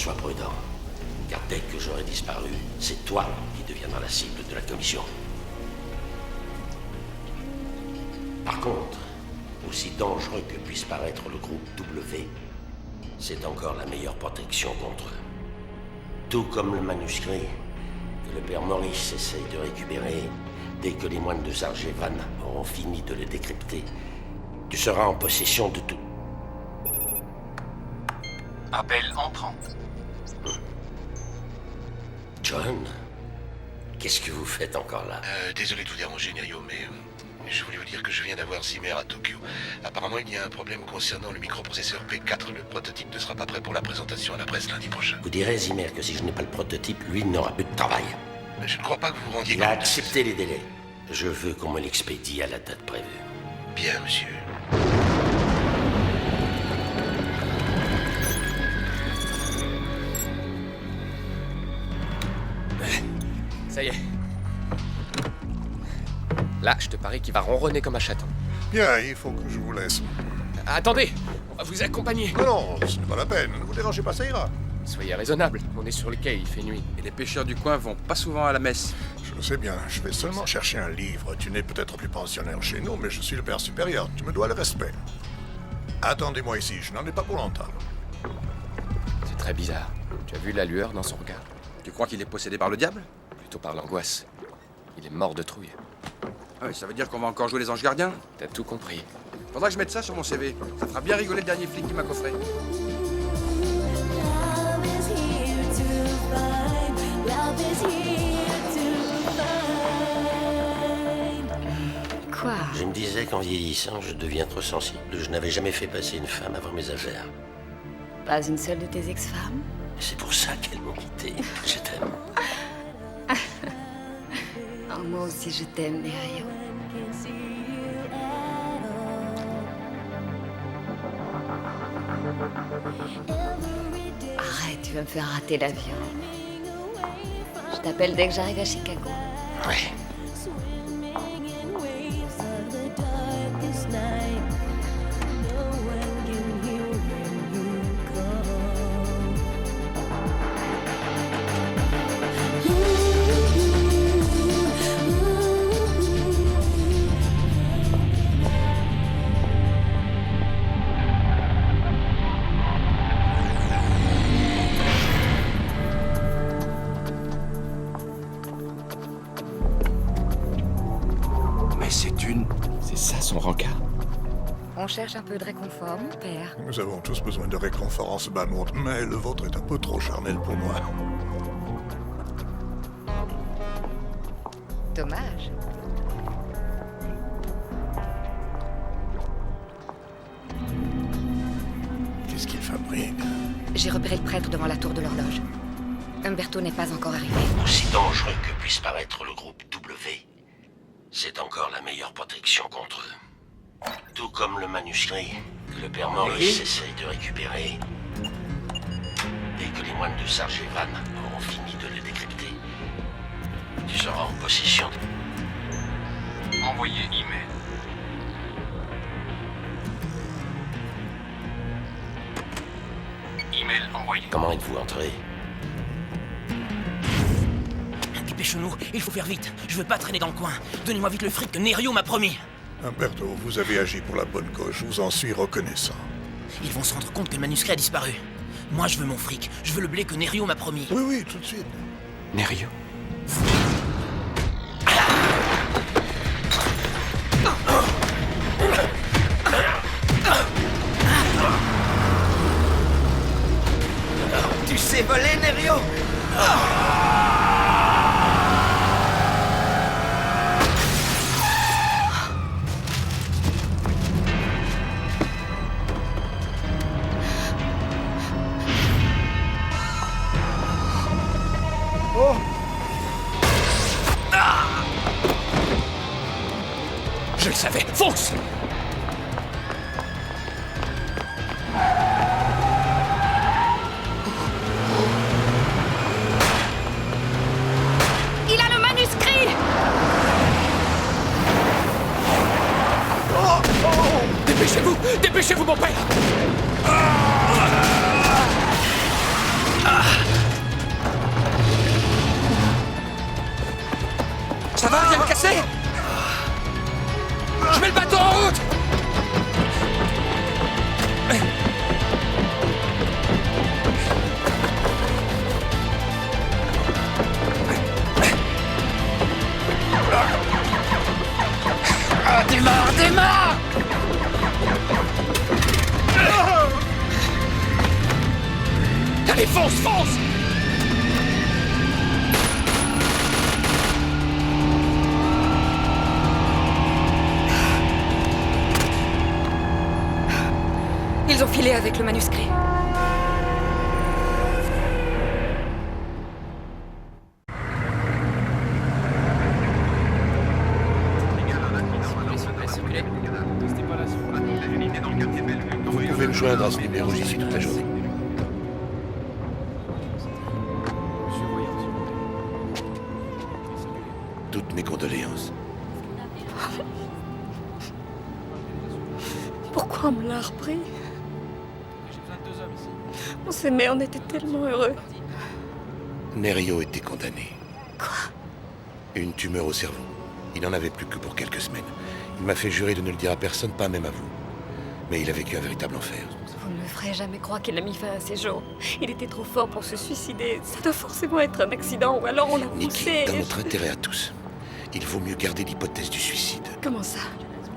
Sois prudent, car dès que j'aurai disparu, c'est toi qui deviendras la cible de la commission. Par contre, aussi dangereux que puisse paraître le groupe W, c'est encore la meilleure protection contre eux. Tout comme le manuscrit que le père Maurice essaye de récupérer, dès que les moines de Sargevan auront fini de le décrypter, tu seras en possession de tout. Appel entrant. John, qu'est-ce que vous faites encore là? Désolé de vous déranger, Nerio, mais je voulais vous dire que je viens d'avoir Zimmer à Tokyo. Apparemment, il y a un problème concernant le microprocesseur P4. Le prototype ne sera pas prêt pour la présentation à la presse lundi prochain. Vous direz, Zimmer, que si je n'ai pas le prototype, lui n'aura plus de travail. Mais je ne crois pas que vous vous rendiez Il a compte. accepté les délais. Je veux qu'on me l'expédie à la date prévue. Bien, monsieur. Ça y est. Là, je te parie qu'il va ronronner comme un chaton. Bien, il faut que je vous laisse. Attendez, on va vous accompagner. Non, ce n'est pas la peine. Ne vous dérangez pas, ça ira. Soyez raisonnable, on est sur le quai, il fait nuit. Et les pêcheurs du coin vont pas souvent à la messe. Je le sais bien, je vais seulement chercher un livre. Tu n'es peut-être plus pensionnaire chez nous, mais je suis le père supérieur. Tu me dois le respect. Attendez-moi ici, je n'en ai pas pour longtemps. C'est très bizarre. Tu as vu la lueur dans son regard? Tu crois qu'il est possédé par le diable? Plutôt par l'angoisse. Il est mort de trouille. Ah oui, ça veut dire qu'on va encore jouer les anges gardiens? T'as tout compris. Faudra que je mette ça sur mon CV. Ça fera bien rigoler le dernier flic qui m'a coffré. Quoi? Je me disais qu'en vieillissant, je deviens trop sensible. Je n'avais jamais fait passer une femme avant mes affaires. Pas une seule de tes ex-femmes? C'est pour ça qu'elles m'ont quitté. Je t'aime. Oh, moi aussi je t'aime, Nerio. Arrête, tu vas me faire rater l'avion. Je t'appelle dès que j'arrive à Chicago. Ouais. C'est ça son rencard. On cherche un peu de réconfort, mon père. Nous avons tous besoin de réconfort en ce bas monde, mais le vôtre est un peu trop charnel pour moi. Dommage. Qu'est-ce qu'il fabrique? J'ai repéré le prêtre devant la tour de l'horloge. Umberto n'est pas encore arrivé. Aussi dangereux que puisse paraître le groupe W, c'est encore la meilleure protection contre eux. Tout comme le manuscrit que le père Maurice essaye de récupérer. Dès que les moines de Sargevan auront fini de le décrypter, tu seras en possession de... Envoyez email. Email envoyé. Comment êtes-vous entré? Dépêchons-nous, il faut faire vite. Je veux pas traîner dans le coin. Donnez-moi vite le fric que Nerio m'a promis. Umberto, vous avez agi pour la bonne cause, je vous en suis reconnaissant. Ils vont se rendre compte que le manuscrit a disparu. Moi, je veux mon fric. Je veux le blé que Nerio m'a promis. Oui, oui, tout de suite. Nerio. Tu sais voler, Nerio? Je le savais. Fonce! Il a le manuscrit! Dépêchez-vous! Dépêchez-vous, mon père! Ça va, rien de cassé? Je mets le bateau en route! Ah, démarre, démarre! Allez, fonce, fonce! Ils ont filé avec le manuscrit. Vous pouvez me joindre à ce numéro, j'y suis toute la journée. Toutes mes condoléances. Pourquoi on me l'a repris? On s'aimait, on était tellement heureux. Nerio était condamné. Quoi? Une tumeur au cerveau. Il n'en avait plus que pour quelques semaines. Il m'a fait jurer de ne le dire à personne, pas même à vous. Mais il a vécu un véritable enfer. Vous ne me ferez jamais croire qu'il a mis fin à ses jours. Il était trop fort pour se suicider. Ça doit forcément être un accident, ou alors on l'a Nikki, poussé. dans notre intérêt à tous, il vaut mieux garder l'hypothèse du suicide. Comment ça?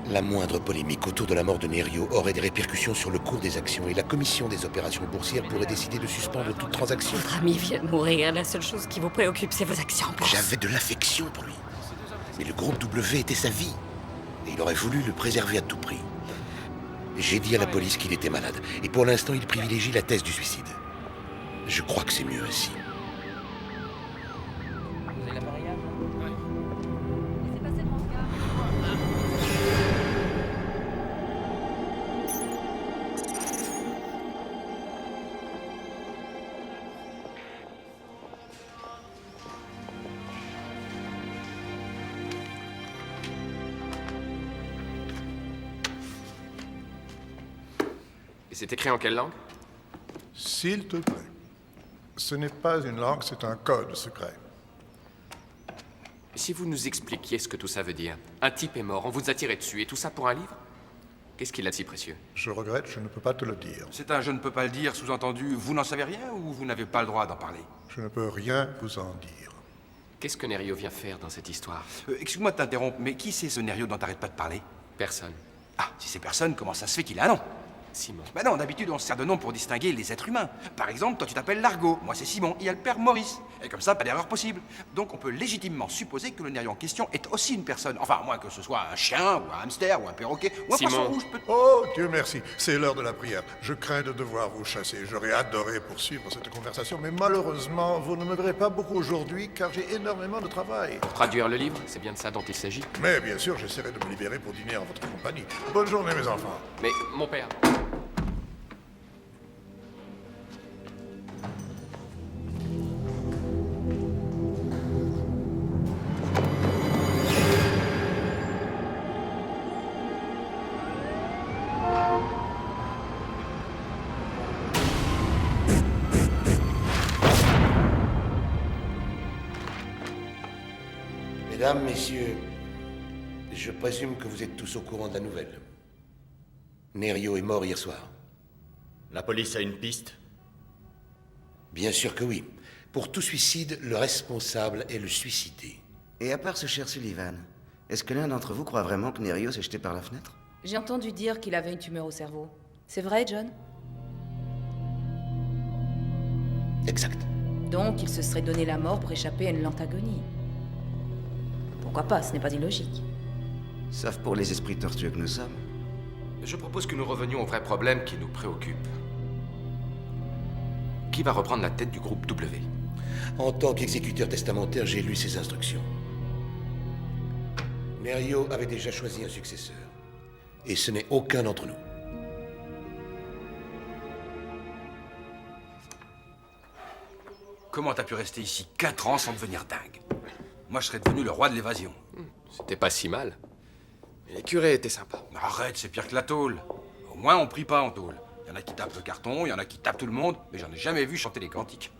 La moindre polémique autour de la mort de Nerio aurait des répercussions sur le cours des actions et la commission des opérations boursières pourrait décider de suspendre toute transaction. Votre ami vient de mourir. La seule chose qui vous préoccupe, c'est vos actions. J'avais de l'affection pour lui. Mais le groupe W était sa vie. Et il aurait voulu le préserver à tout prix. J'ai dit à la police qu'il était malade. Et pour l'instant, il privilégie la thèse du suicide. Je crois que c'est mieux ainsi. Et c'est écrit en quelle langue? S'il te plaît. Ce n'est pas une langue, c'est un code secret. Si vous nous expliquiez ce que tout ça veut dire. Un type est mort, on vous a tiré dessus, et tout ça pour un livre? Qu'est-ce qu'il a de si précieux? Je regrette, je ne peux pas te le dire. C'est un je ne peux pas le dire, sous-entendu, vous n'en savez rien ou vous n'avez pas le droit d'en parler? Je ne peux rien vous en dire. Qu'est-ce que Nerio vient faire dans cette histoire? Excuse-moi de t'interrompre, mais qui c'est ce Nerio dont t'arrêtes pas de parler? Personne. Ah, si c'est personne, comment ça se fait qu'il a un nom? Simon. Bah non, d'habitude on se sert de nom pour distinguer les êtres humains. Par exemple, toi tu t'appelles Largo, moi c'est Simon, il y a le père Maurice. Et comme ça, pas d'erreur possible. Donc on peut légitimement supposer que le Nerio en question est aussi une personne. Enfin, à moins que ce soit un chien, ou un hamster, ou un perroquet, ou un Simon. poisson rouge peut... Oh, Dieu merci, c'est l'heure de la prière. Je crains de devoir vous chasser. J'aurais adoré poursuivre cette conversation, mais malheureusement, vous ne me verrez pas beaucoup aujourd'hui car j'ai énormément de travail. Pour traduire le livre, c'est bien de ça dont il s'agit. Mais bien sûr, j'essaierai de me libérer pour dîner en votre compagnie. Bonne journée, mes enfants. Mais, mon père... Mesdames, messieurs, je présume que vous êtes tous au courant de la nouvelle. Nerio est mort hier soir. La police a une piste? Bien sûr que oui. Pour tout suicide, le responsable est le suicidé. Et à part ce cher Sullivan, est-ce que l'un d'entre vous croit vraiment que Nerio s'est jeté par la fenêtre? J'ai entendu dire qu'il avait une tumeur au cerveau. C'est vrai, John? Exact. Donc, il se serait donné la mort pour échapper à une lente agonie. Pourquoi pas, ce n'est pas illogique. Sauf pour les esprits tortueux que nous sommes. Je propose que nous revenions au vrai problème qui nous préoccupe. Qui va reprendre la tête du groupe W? En tant qu'exécuteur testamentaire, j'ai lu ses instructions. Nerio avait déjà choisi un successeur. Et ce n'est aucun d'entre nous. Comment t'as pu rester ici 4 ans sans devenir dingue? Moi, je serais devenu le roi de l'évasion. C'était pas si mal. Et les curés étaient sympas. Arrête, c'est pire que la tôle. Au moins, on prie pas en tôle. Il y en a qui tapent le carton, il y en a qui tapent tout le monde, mais j'en ai jamais vu chanter les cantiques.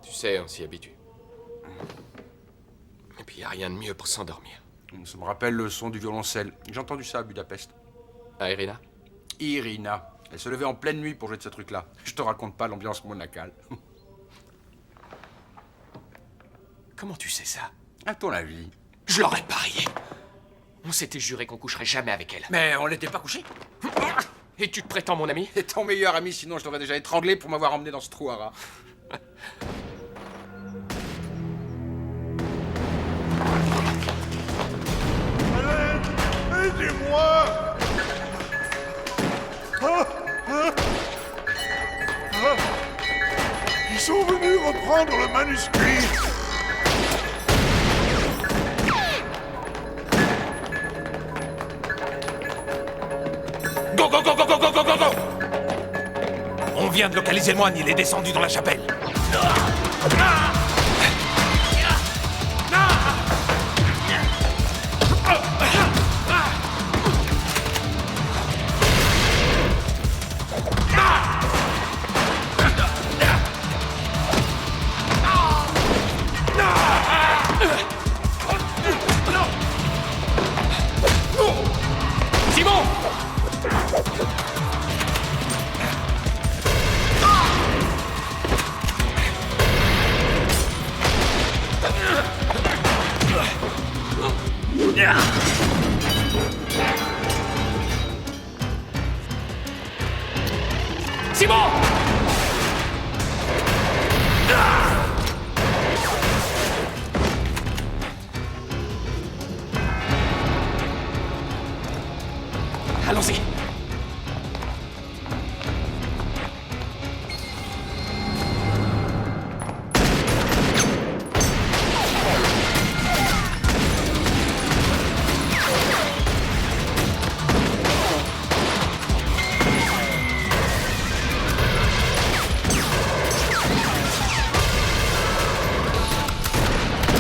Tu sais, on s'y habitue. Et puis, y a rien de mieux pour s'endormir. Ça me rappelle le son du violoncelle. J'ai entendu ça à Budapest. Ah, Irina? Irina. Elle se levait en pleine nuit pour jouer de ce truc-là. Je te raconte pas l'ambiance monacale. Comment tu sais ça? À ton avis? Je l'aurais parié. On s'était juré qu'on coucherait jamais avec elle. Mais on l'était pas couché. Et tu te prétends mon ami? Et ton meilleur ami, sinon je t'aurais déjà étranglé pour m'avoir emmené dans ce trou à rats. Aidez-moi! Ils sont venus reprendre le manuscrit! Go, go, go, go, go, go, go, go, go! On vient de localiser le moine, il est descendu dans la chapelle. Simon! Simon! Allons-y.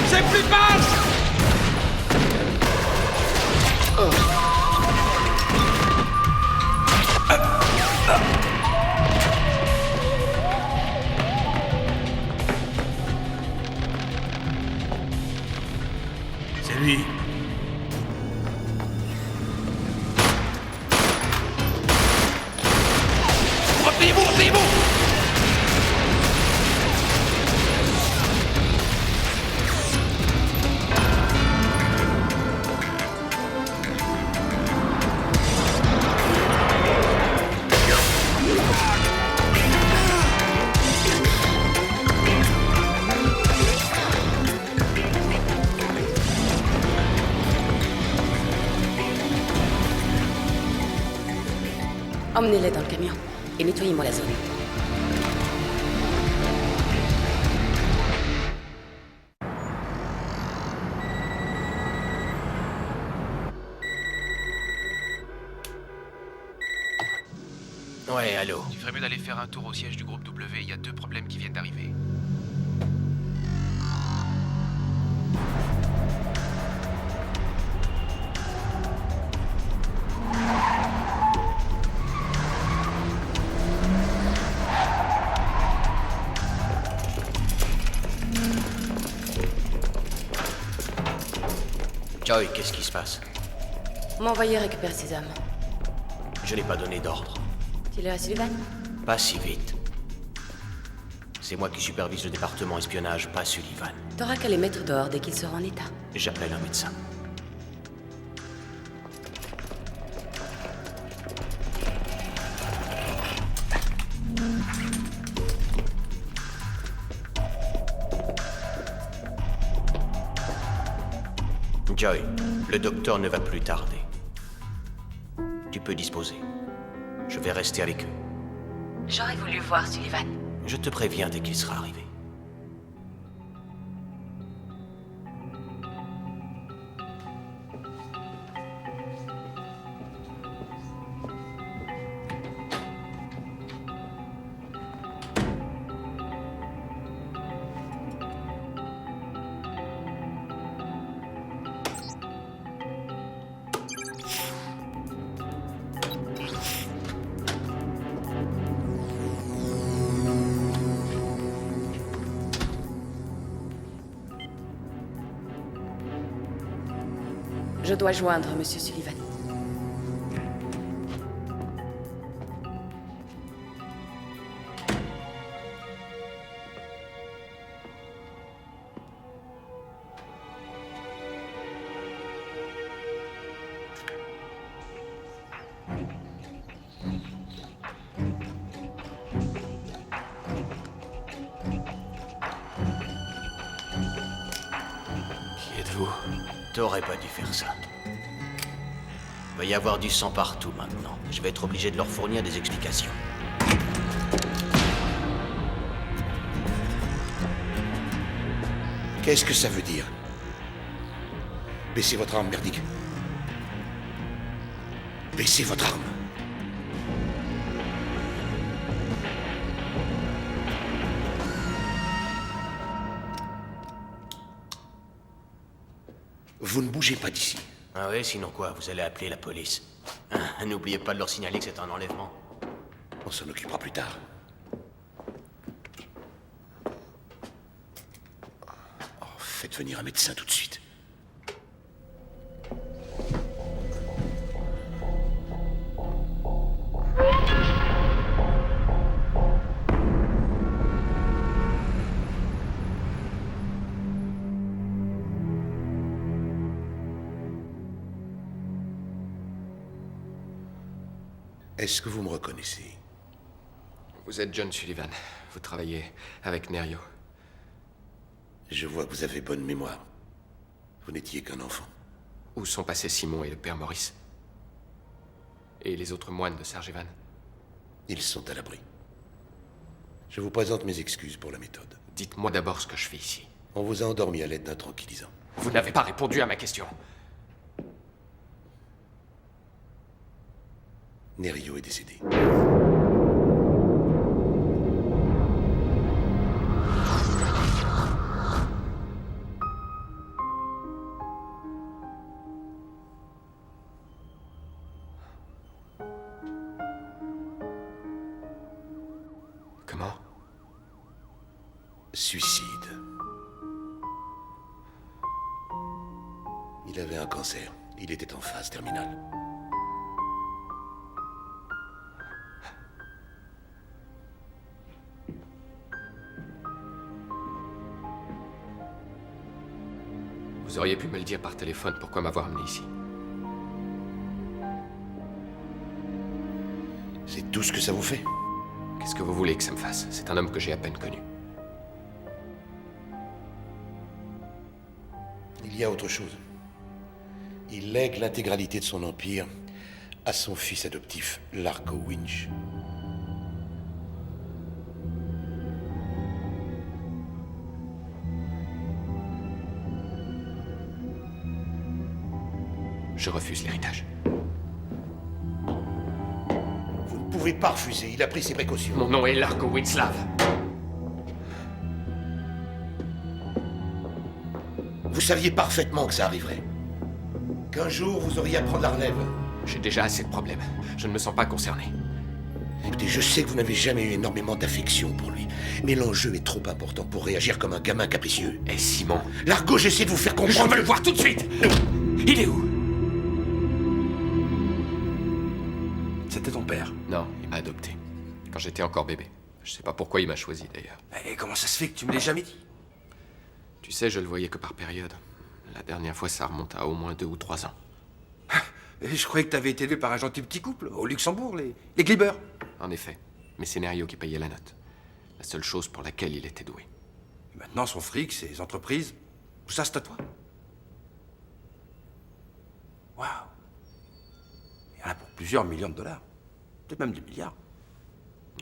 C'est plus mal! C'est lui. Repliez-vous, repliez-vous! Emmenez-les dans le camion et nettoyez-moi la zone. Ouais, allô. Tu ferais mieux d'aller faire un tour au siège du groupe W, il y a 2 problèmes qui viennent d'arriver. Joy, qu'est-ce qui se passe? M'envoyer récupérer ces hommes. Je n'ai pas donné d'ordre. Tu l'as à Sullivan? Pas si vite. C'est moi qui supervise le département espionnage, pas Sullivan. T'auras qu'à les mettre dehors dès qu'ils seront en état. J'appelle un médecin. Joy, le docteur ne va plus tarder. Tu peux disposer. Je vais rester avec eux. J'aurais voulu voir Sullivan. Je te préviens dès qu'il sera arrivé. Je dois joindre Monsieur Sullivan. Qui êtes-vous? T'aurais pas dû faire ça. Va y avoir du sang partout maintenant. Je vais être obligé de leur fournir des explications. Qu'est-ce que ça veut dire? Baissez votre arme, merdique. Baissez votre arme. Vous ne bougez pas d'ici. Ah oui, sinon quoi? Vous allez appeler la police. Ah, n'oubliez pas de leur signaler que c'est un enlèvement. On s'en occupera plus tard. Oh, faites venir un médecin tout de suite. Est-ce que vous me reconnaissez? Vous êtes John Sullivan. Vous travaillez avec Nerio. Je vois que vous avez bonne mémoire. Vous n'étiez qu'un enfant. Où sont passés Simon et le père Maurice? Et les autres moines de Sargevan? Ils sont à l'abri. Je vous présente mes excuses pour la méthode. Dites-moi d'abord ce que je fais ici. On vous a endormi à l'aide d'un tranquillisant. Vous n'avez pas répondu à ma question. Nerio est décédé. Comment? Suicide. Il avait un cancer. Il était en phase terminale. Vous auriez pu me le dire par téléphone. Pourquoi m'avoir amené ici? C'est tout ce que ça vous fait? Qu'est-ce que vous voulez que ça me fasse? C'est un homme que j'ai à peine connu. Il y a autre chose. Il lègue l'intégralité de son empire à son fils adoptif, Largo Winch. Je refuse l'héritage. Vous ne pouvez pas refuser, il a pris ses précautions. Mon nom est Largo Winslav. Vous saviez parfaitement que ça arriverait. Qu'un jour, vous auriez à prendre la relève. J'ai déjà assez de problèmes. Je ne me sens pas concerné. Écoutez, je sais que vous n'avez jamais eu énormément d'affection pour lui, mais l'enjeu est trop important pour réagir comme un gamin capricieux. Et Simon? Largo, j'essaie de vous faire comprendre... Je veux le voir tout de suite! Il est où? C'était ton père? Non, il m'a adopté. Quand j'étais encore bébé. Je sais pas pourquoi il m'a choisi, d'ailleurs. Et comment ça se fait que tu me l'aies jamais dit? Tu sais, je le voyais que par période. La dernière fois, ça remonte à au moins 2 ou 3 ans. Et je croyais que t'avais été élevé par un gentil petit couple, au Luxembourg, les Glibber. En effet. Mais c'est Nerio qui payait la note. La seule chose pour laquelle il était doué. Et maintenant, son fric, ses entreprises, tout ça, c'est à toi. Waouh. Il y en a pour plusieurs millions de dollars. Peut-être même des milliards.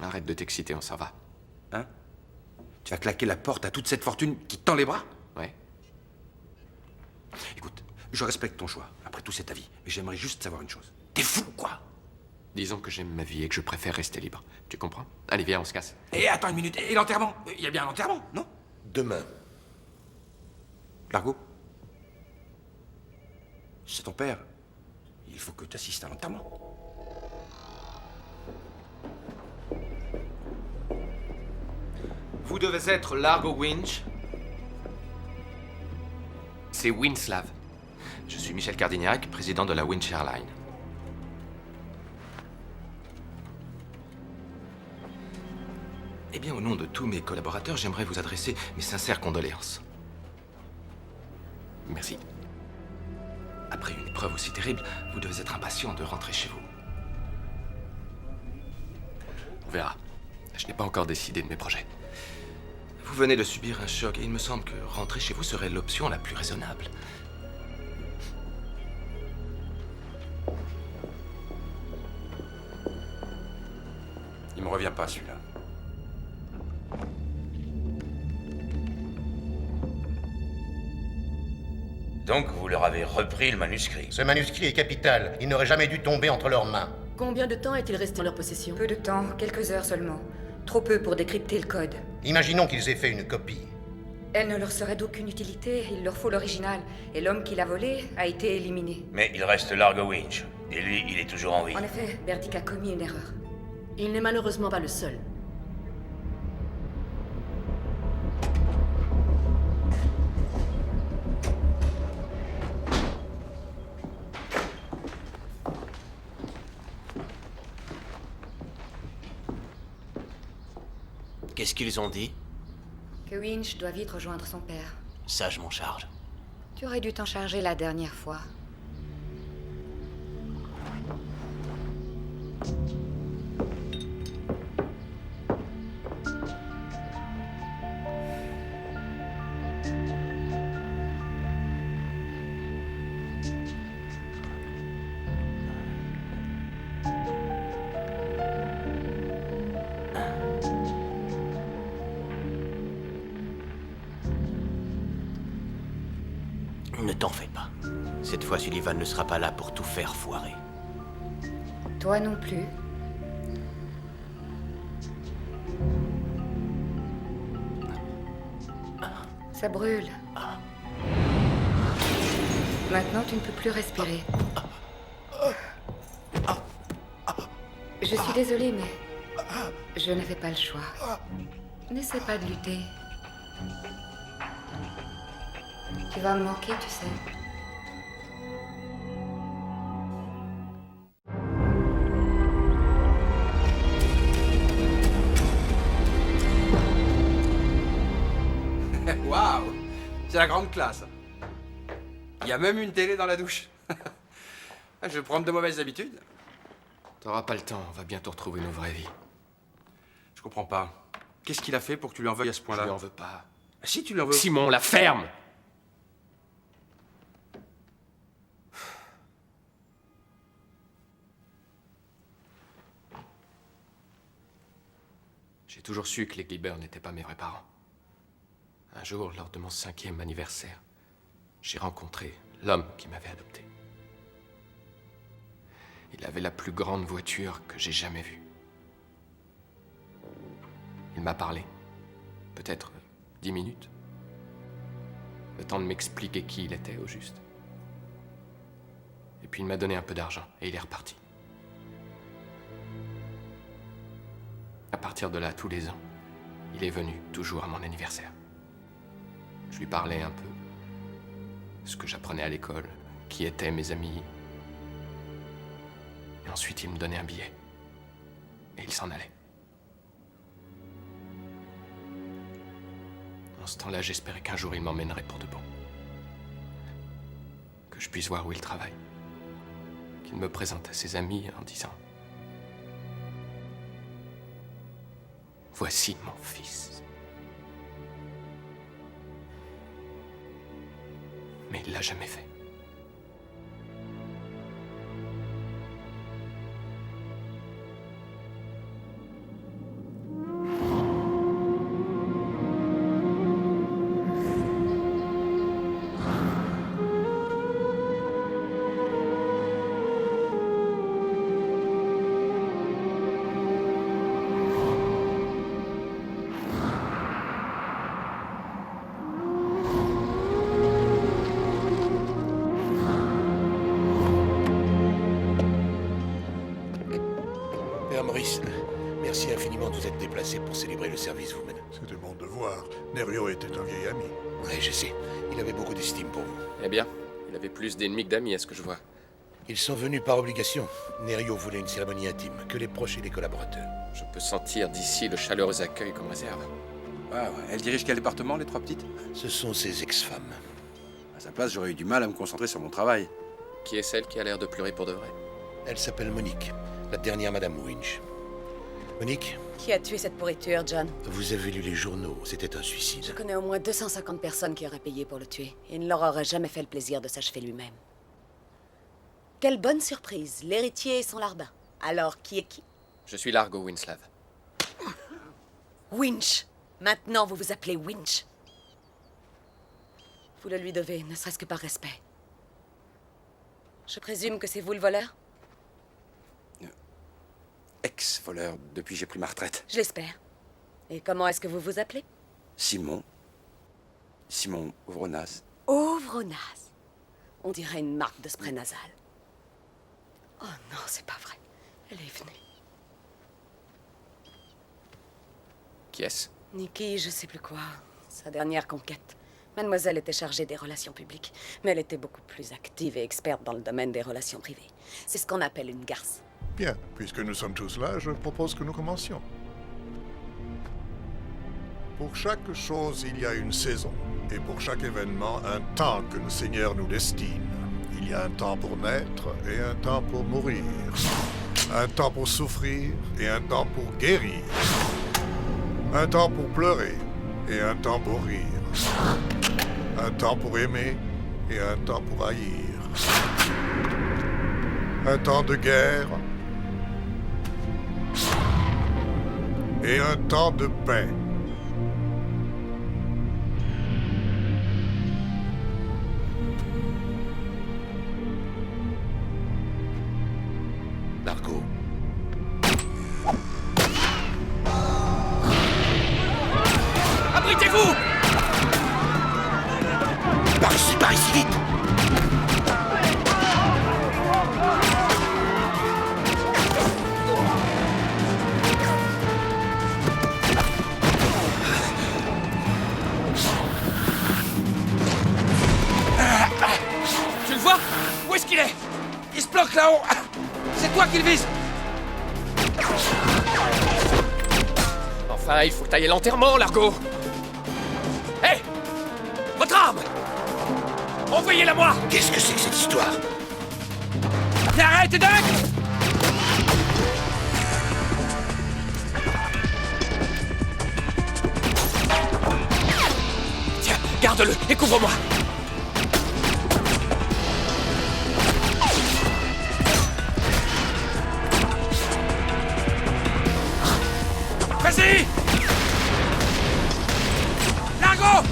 Arrête de t'exciter, on s'en va. Hein? Tu vas claquer la porte à toute cette fortune qui te tend les bras? Ouais. Écoute, je respecte ton choix. Après tout, c'est ta vie. Mais j'aimerais juste savoir une chose. T'es fou, quoi? Disons que j'aime ma vie et que je préfère rester libre. Tu comprends? Allez, viens, on se casse. Et attends une minute. Et l'enterrement? Il y a bien un enterrement, non? Demain. Largo? C'est ton père. Il faut que tu assistes à l'enterrement. Vous devez être Largo Winch. C'est Winslav. Je suis Michel Cardignac, président de la Winch Airlines. Eh bien, au nom de tous mes collaborateurs, j'aimerais vous adresser mes sincères condoléances. Merci. Après une épreuve aussi terrible, vous devez être impatient de rentrer chez vous. On verra. Je n'ai pas encore décidé de mes projets. Vous venez de subir un choc et il me semble que rentrer chez vous serait l'option la plus raisonnable. Il me revient pas, celui-là. Donc vous leur avez repris le manuscrit. Ce manuscrit est capital. Il n'aurait jamais dû tomber entre leurs mains. Combien de temps est-il resté en leur possession? Peu de temps, quelques heures seulement. Trop peu pour décrypter le code. Imaginons qu'ils aient fait une copie. Elle ne leur serait d'aucune utilité, il leur faut l'original. Et l'homme qui l'a volé a été éliminé. Mais il reste Largo Winch. Et lui, il est toujours en vie. En effet, Burdick a commis une erreur. Il n'est malheureusement pas le seul. Qu'est-ce qu'ils ont dit? Que Winch doit vite rejoindre son père. Ça, je m'en charge. Tu aurais dû t'en charger la dernière fois. Ne t'en fais pas. Cette fois, Sullivan ne sera pas là pour tout faire foirer. Toi non plus. Ça brûle. Maintenant, tu ne peux plus respirer. Je suis désolée, mais je n'avais pas le choix. N'essaie pas de lutter. Tu vas me manquer, tu sais. Waouh! C'est la grande classe. Il y a même une télé dans la douche. Je vais prendre de mauvaises habitudes. T'auras pas le temps, on va bientôt retrouver nos vraies vies. Je comprends pas. Qu'est-ce qu'il a fait pour que tu lui en veuilles à ce point-là? Je lui en veux pas. Si tu lui en veux... Simon, la ferme! J'ai toujours su que les Gliber n'étaient pas mes vrais parents. Un jour, lors de mon 5e anniversaire, j'ai rencontré l'homme qui m'avait adopté. Il avait la plus grande voiture que j'ai jamais vue. Il m'a parlé, peut-être 10 minutes. Le temps de m'expliquer qui il était, au juste. Et puis il m'a donné un peu d'argent, et il est reparti. À partir de là, tous les ans, il est venu, toujours à mon anniversaire. Je lui parlais un peu, ce que j'apprenais à l'école, qui étaient mes amis. Et ensuite, il me donnait un billet. Et il s'en allait. En ce temps-là, j'espérais qu'un jour, il m'emmènerait pour de bon. Que je puisse voir où il travaille. Qu'il me présente à ses amis en disant: voici mon fils. Mais il l'a jamais fait. Maurice, merci infiniment de vous être déplacé pour célébrer le service vous-même. C'était mon devoir. Nerio était un vieil ami. Oui, je sais. Il avait beaucoup d'estime pour vous. Eh bien, Il avait plus d'ennemis que d'amis, à ce que je vois. Ils sont venus par obligation. Nerio voulait une cérémonie intime, que les proches et les collaborateurs. Je peux sentir d'ici le chaleureux accueil qu'on me réserve. Ouais. Elle dirige quel département, les trois petites? Ce sont ses ex-femmes. À sa place, j'aurais eu du mal à me concentrer sur mon travail. Qui est celle qui a l'air de pleurer pour de vrai? Elle s'appelle Monique, la dernière Madame Winch. Monique, Qui a tué cette pourriture, John? vous avez lu les journaux, c'était un Je suicide. connais au moins 250 personnes qui auraient payé pour le tuer. Et il ne leur aurait jamais fait le plaisir de s'achever lui-même. Quelle bonne surprise, l'héritier et son larbin. Alors, qui est qui? Je suis Largo Winslav. Winch. Maintenant, vous vous appelez Winch. Vous le lui devez, ne serait-ce que par respect. Je présume que c'est vous le voleur? Ex-voleur, depuis j'ai pris ma retraite. Je l'espère. Et comment est-ce que vous vous appelez? Simon Ovronaz. Ovronaz. On dirait une marque de spray nasal. Oh non, c'est pas vrai. Elle est venue. Qui est-ce? Nikki, je sais plus quoi. Sa dernière conquête. Mademoiselle était chargée des relations publiques, mais elle était beaucoup plus active et experte dans le domaine des relations privées. C'est ce qu'on appelle une garce. Bien, puisque nous sommes tous là, je propose que nous commencions. Pour chaque chose, il y a une saison, et pour chaque événement, un temps que le Seigneur nous destine. Il y a un temps pour naître et un temps pour mourir. Un temps pour souffrir et un temps pour guérir. Un temps pour pleurer et un temps pour rire. Un temps pour aimer et un temps pour haïr. Un temps de guerre et un temps de paix. Largo. Abritez-vous! Par ici, vite! Tu le vois? Où est-ce qu'il est? Il se planque là-haut! C'est toi qui le vise! Enfin, il faut que t'ailles à l'enterrement, Largo! Hé! Votre arme! Envoyez-la moi! Qu'est-ce que c'est que cette histoire? Arrête, Doug! Tiens, garde-le et couvre-moi! Vas-y! Largo!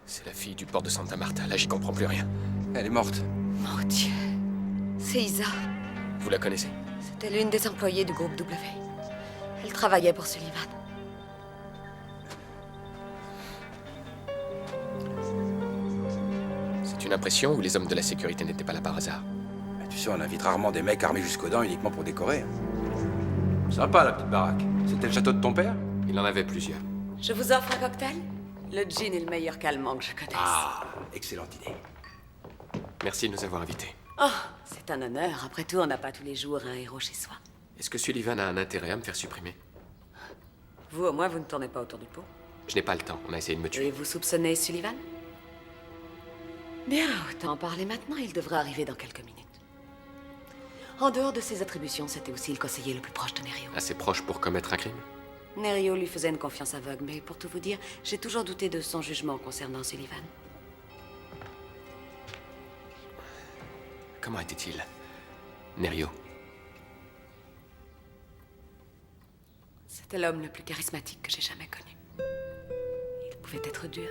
C'est la fille du port de Santa Marta. Là, j'y comprends plus rien. Elle est morte. Mon Dieu. C'est Isa. Vous la connaissez? C'était l'une des employées du groupe W. Elle travaillait pour Sullivan. C'est une impression ou les hommes de la sécurité n'étaient pas là par hasard? Tu sais, on invite rarement des mecs armés jusqu'aux dents uniquement pour décorer. Sympa, la petite baraque. C'était le château de ton père? Il en avait plusieurs. Je vous offre un cocktail? Le gin est le meilleur calmant que je connaisse. Ah, excellente idée. Merci de nous avoir invités. Oh, c'est un honneur. Après tout, on n'a pas tous les jours un héros chez soi. Est-ce que Sullivan a un intérêt à me faire supprimer? Vous, au moins, vous ne tournez pas autour du pot. Je n'ai pas le temps. On a essayé de me tuer. Et vous soupçonnez Sullivan? Bien, autant en parler maintenant. Il devrait arriver dans quelques minutes. En dehors de ses attributions, c'était aussi le conseiller le plus proche de Nerio. Assez proche pour commettre un crime? Nerio lui faisait une confiance aveugle, mais pour tout vous dire, j'ai toujours douté de son jugement concernant Sullivan. Comment était-il, Nerio? C'était l'homme le plus charismatique que j'ai jamais connu. Il pouvait être dur,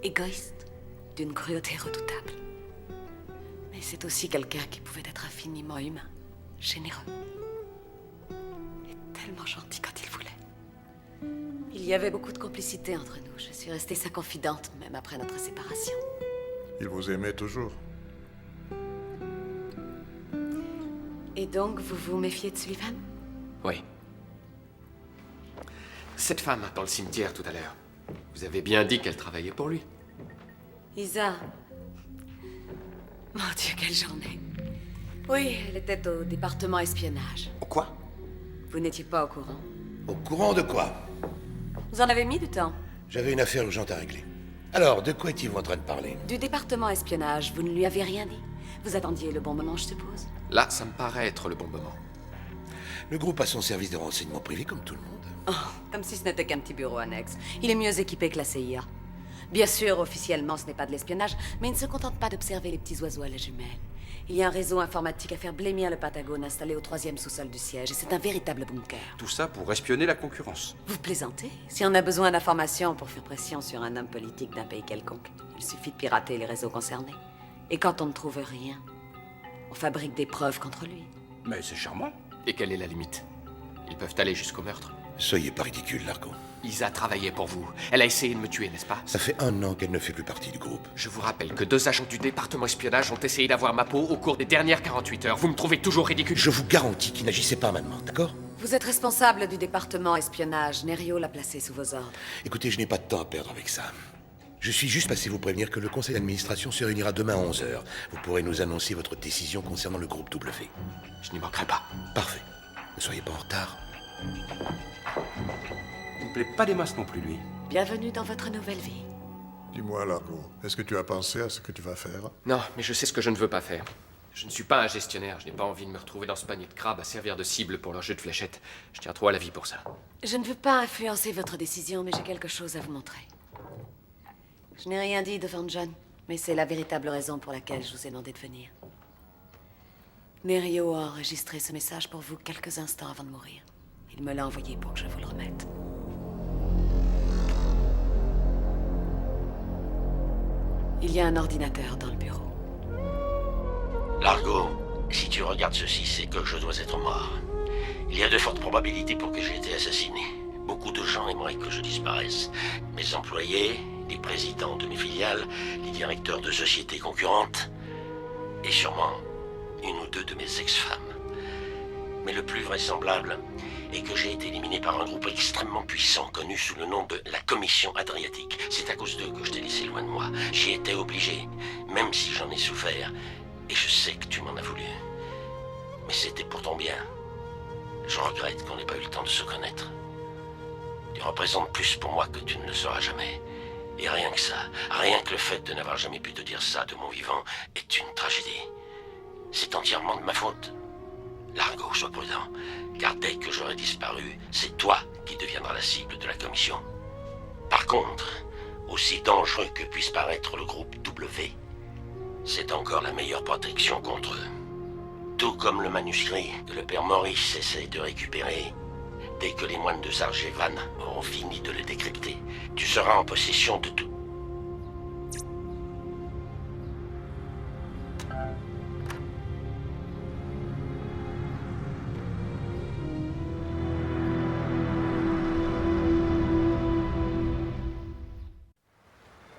égoïste, d'une cruauté redoutable. Mais c'est aussi quelqu'un qui pouvait être infiniment humain, généreux. Et tellement gentil quand il voulait. Il y avait beaucoup de complicité entre nous. Je suis restée sa confidente, même après notre séparation. Il vous aimait toujours. Et donc, vous vous méfiez de Sullivan? Oui. Cette femme dans le cimetière tout à l'heure, vous avez bien dit qu'elle travaillait pour lui. Isa. Mon Dieu, quelle journée. Oui, elle était au département espionnage. Au quoi? Vous n'étiez pas au courant? Au courant de quoi? Vous en avez mis du temps? J'avais une affaire urgente à régler. Alors, de quoi étiez-vous en train de parler? Du département espionnage, vous ne lui avez rien dit? Vous attendiez le bon moment, je suppose? Là, ça me paraît être le bon moment. Le groupe a son service de renseignement privé comme tout le monde. Oh, comme si ce n'était qu'un petit bureau annexe. Il est mieux équipé que la CIA. Bien sûr, officiellement, ce n'est pas de l'espionnage, mais il ne se contente pas d'observer les petits oiseaux à la jumelle. Il y a un réseau informatique à faire blêmir le Patagone installé au 3e sous-sol du siège, et c'est un véritable bunker. Tout ça pour espionner la concurrence. Vous plaisantez? Si on a besoin d'informations pour faire pression sur un homme politique d'un pays quelconque, il suffit de pirater les réseaux concernés. Et quand on ne trouve rien, on fabrique des preuves contre lui. Mais c'est charmant. Et quelle est la limite? Ils peuvent aller jusqu'au meurtre. Soyez pas ridicule, Largo. Isa travaillait pour vous. Elle a essayé de me tuer, n'est-ce pas? Ça fait 1 an qu'elle ne fait plus partie du groupe. Je vous rappelle que 2 agents du département espionnage ont essayé d'avoir ma peau au cours des dernières 48 heures. Vous me trouvez toujours ridicule? Je vous garantis qu'il n'agissait pas maintenant, d'accord? Vous êtes responsable du département espionnage. Nerio l'a placé sous vos ordres. Écoutez, je n'ai pas de temps à perdre avec ça. Je suis juste passé vous prévenir que le conseil d'administration se réunira demain à 11h. Vous pourrez nous annoncer votre décision concernant le groupe W. Je n'y manquerai pas. Parfait. Ne soyez pas en retard. Il ne plaît pas des masses non plus, lui. Bienvenue dans votre nouvelle vie. Dis-moi, Largo, est-ce que tu as pensé à ce que tu vas faire? Non, mais je sais ce que je ne veux pas faire. Je ne suis pas un gestionnaire. Je n'ai pas envie de me retrouver dans ce panier de crabes à servir de cible pour leur jeu de fléchettes. Je tiens trop à la vie pour ça. Je ne veux pas influencer votre décision, mais j'ai quelque chose à vous montrer. Je n'ai rien dit devant John, mais c'est la véritable raison pour laquelle je vous ai demandé de venir. Nerio a enregistré ce message pour vous quelques instants avant de mourir. Il me l'a envoyé pour que je vous le remette. Il y a un ordinateur dans le bureau. Largo, si tu regardes ceci, c'est que je dois être mort. Il y a de fortes probabilités pour que j'ai été assassiné. Beaucoup de gens aimeraient que je disparaisse. Mes employés, les présidents de mes filiales, les directeurs de sociétés concurrentes, et sûrement 1 ou 2 de mes ex-femmes. Mais le plus vraisemblable est que j'ai été éliminé par un groupe extrêmement puissant connu sous le nom de la Commission Adriatique. C'est à cause d'eux que je t'ai laissé loin de moi. J'y étais obligé, même si j'en ai souffert. Et je sais que tu m'en as voulu. Mais c'était pour ton bien. Je regrette qu'on n'ait pas eu le temps de se connaître. Tu représentes plus pour moi que tu ne le sauras jamais. Et rien que ça, rien que le fait de n'avoir jamais pu te dire ça de mon vivant est une tragédie. C'est entièrement de ma faute. Largo, sois prudent, car dès que j'aurai disparu, c'est toi qui deviendras la cible de la commission. Par contre, aussi dangereux que puisse paraître le groupe W, c'est encore la meilleure protection contre eux. Tout comme le manuscrit que le père Maurice essaie de récupérer. Dès que les moines de Sargevan auront fini de le décrypter, tu seras en possession de tout.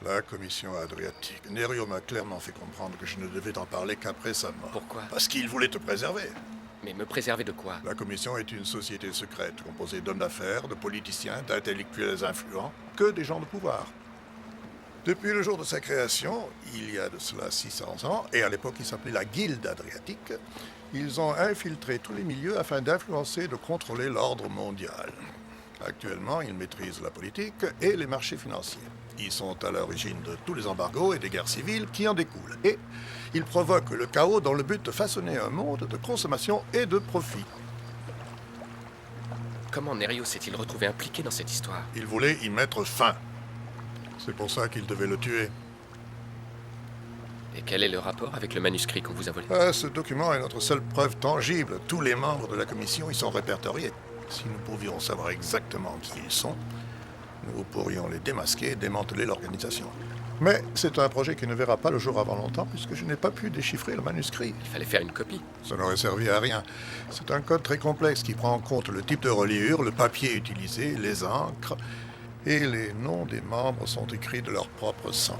La commission adriatique. Nerio m'a clairement fait comprendre que je ne devais t'en parler qu'après sa mort. Pourquoi? Parce qu'il voulait te préserver. Mais me préserver de quoi? La commission est une société secrète composée d'hommes d'affaires, de politiciens, d'intellectuels influents, que des gens de pouvoir. Depuis le jour de sa création, il y a de cela 600 ans, et à l'époque il s'appelait la Guilde Adriatique, ils ont infiltré tous les milieux afin d'influencer et de contrôler l'ordre mondial. Actuellement, ils maîtrisent la politique et les marchés financiers. Ils sont à l'origine de tous les embargos et des guerres civiles qui en découlent. Et ils provoquent le chaos dans le but de façonner un monde de consommation et de profit. Comment Nerio s'est-il retrouvé impliqué dans cette histoire? Il voulait y mettre fin. C'est pour ça qu'il devait le tuer. Et quel est le rapport avec le manuscrit qu'on vous a volé? Ce document est notre seule preuve tangible. Tous les membres de la commission y sont répertoriés. Si nous pouvions savoir exactement qui ils sont, Nous pourrions les démasquer et démanteler l'organisation. Mais c'est un projet qui ne verra pas le jour avant longtemps, puisque je n'ai pas pu déchiffrer le manuscrit. Il fallait faire une copie. Ça n'aurait servi à rien. C'est un code très complexe qui prend en compte le type de reliure, le papier utilisé, les encres, et les noms des membres sont écrits de leur propre sang.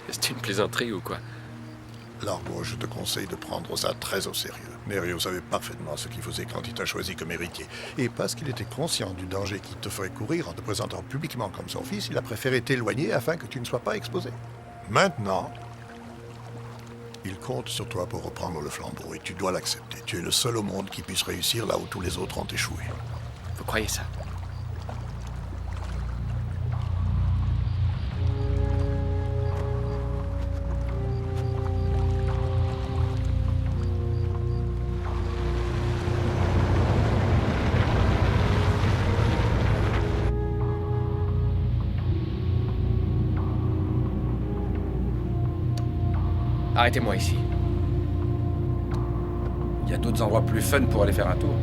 C'est une plaisanterie ou quoi? Largo, je te conseille de prendre ça très au sérieux. Nerio savait parfaitement ce qu'il faisait quand il t'a choisi comme héritier. Et parce qu'il était conscient du danger qu'il te ferait courir en te présentant publiquement comme son fils, il a préféré t'éloigner afin que tu ne sois pas exposé. Maintenant, il compte sur toi pour reprendre le flambeau et tu dois l'accepter. Tu es le seul au monde qui puisse réussir là où tous les autres ont échoué. Vous croyez ça? Arrêtez-moi ici. Il y a d'autres endroits plus fun pour aller faire un tour.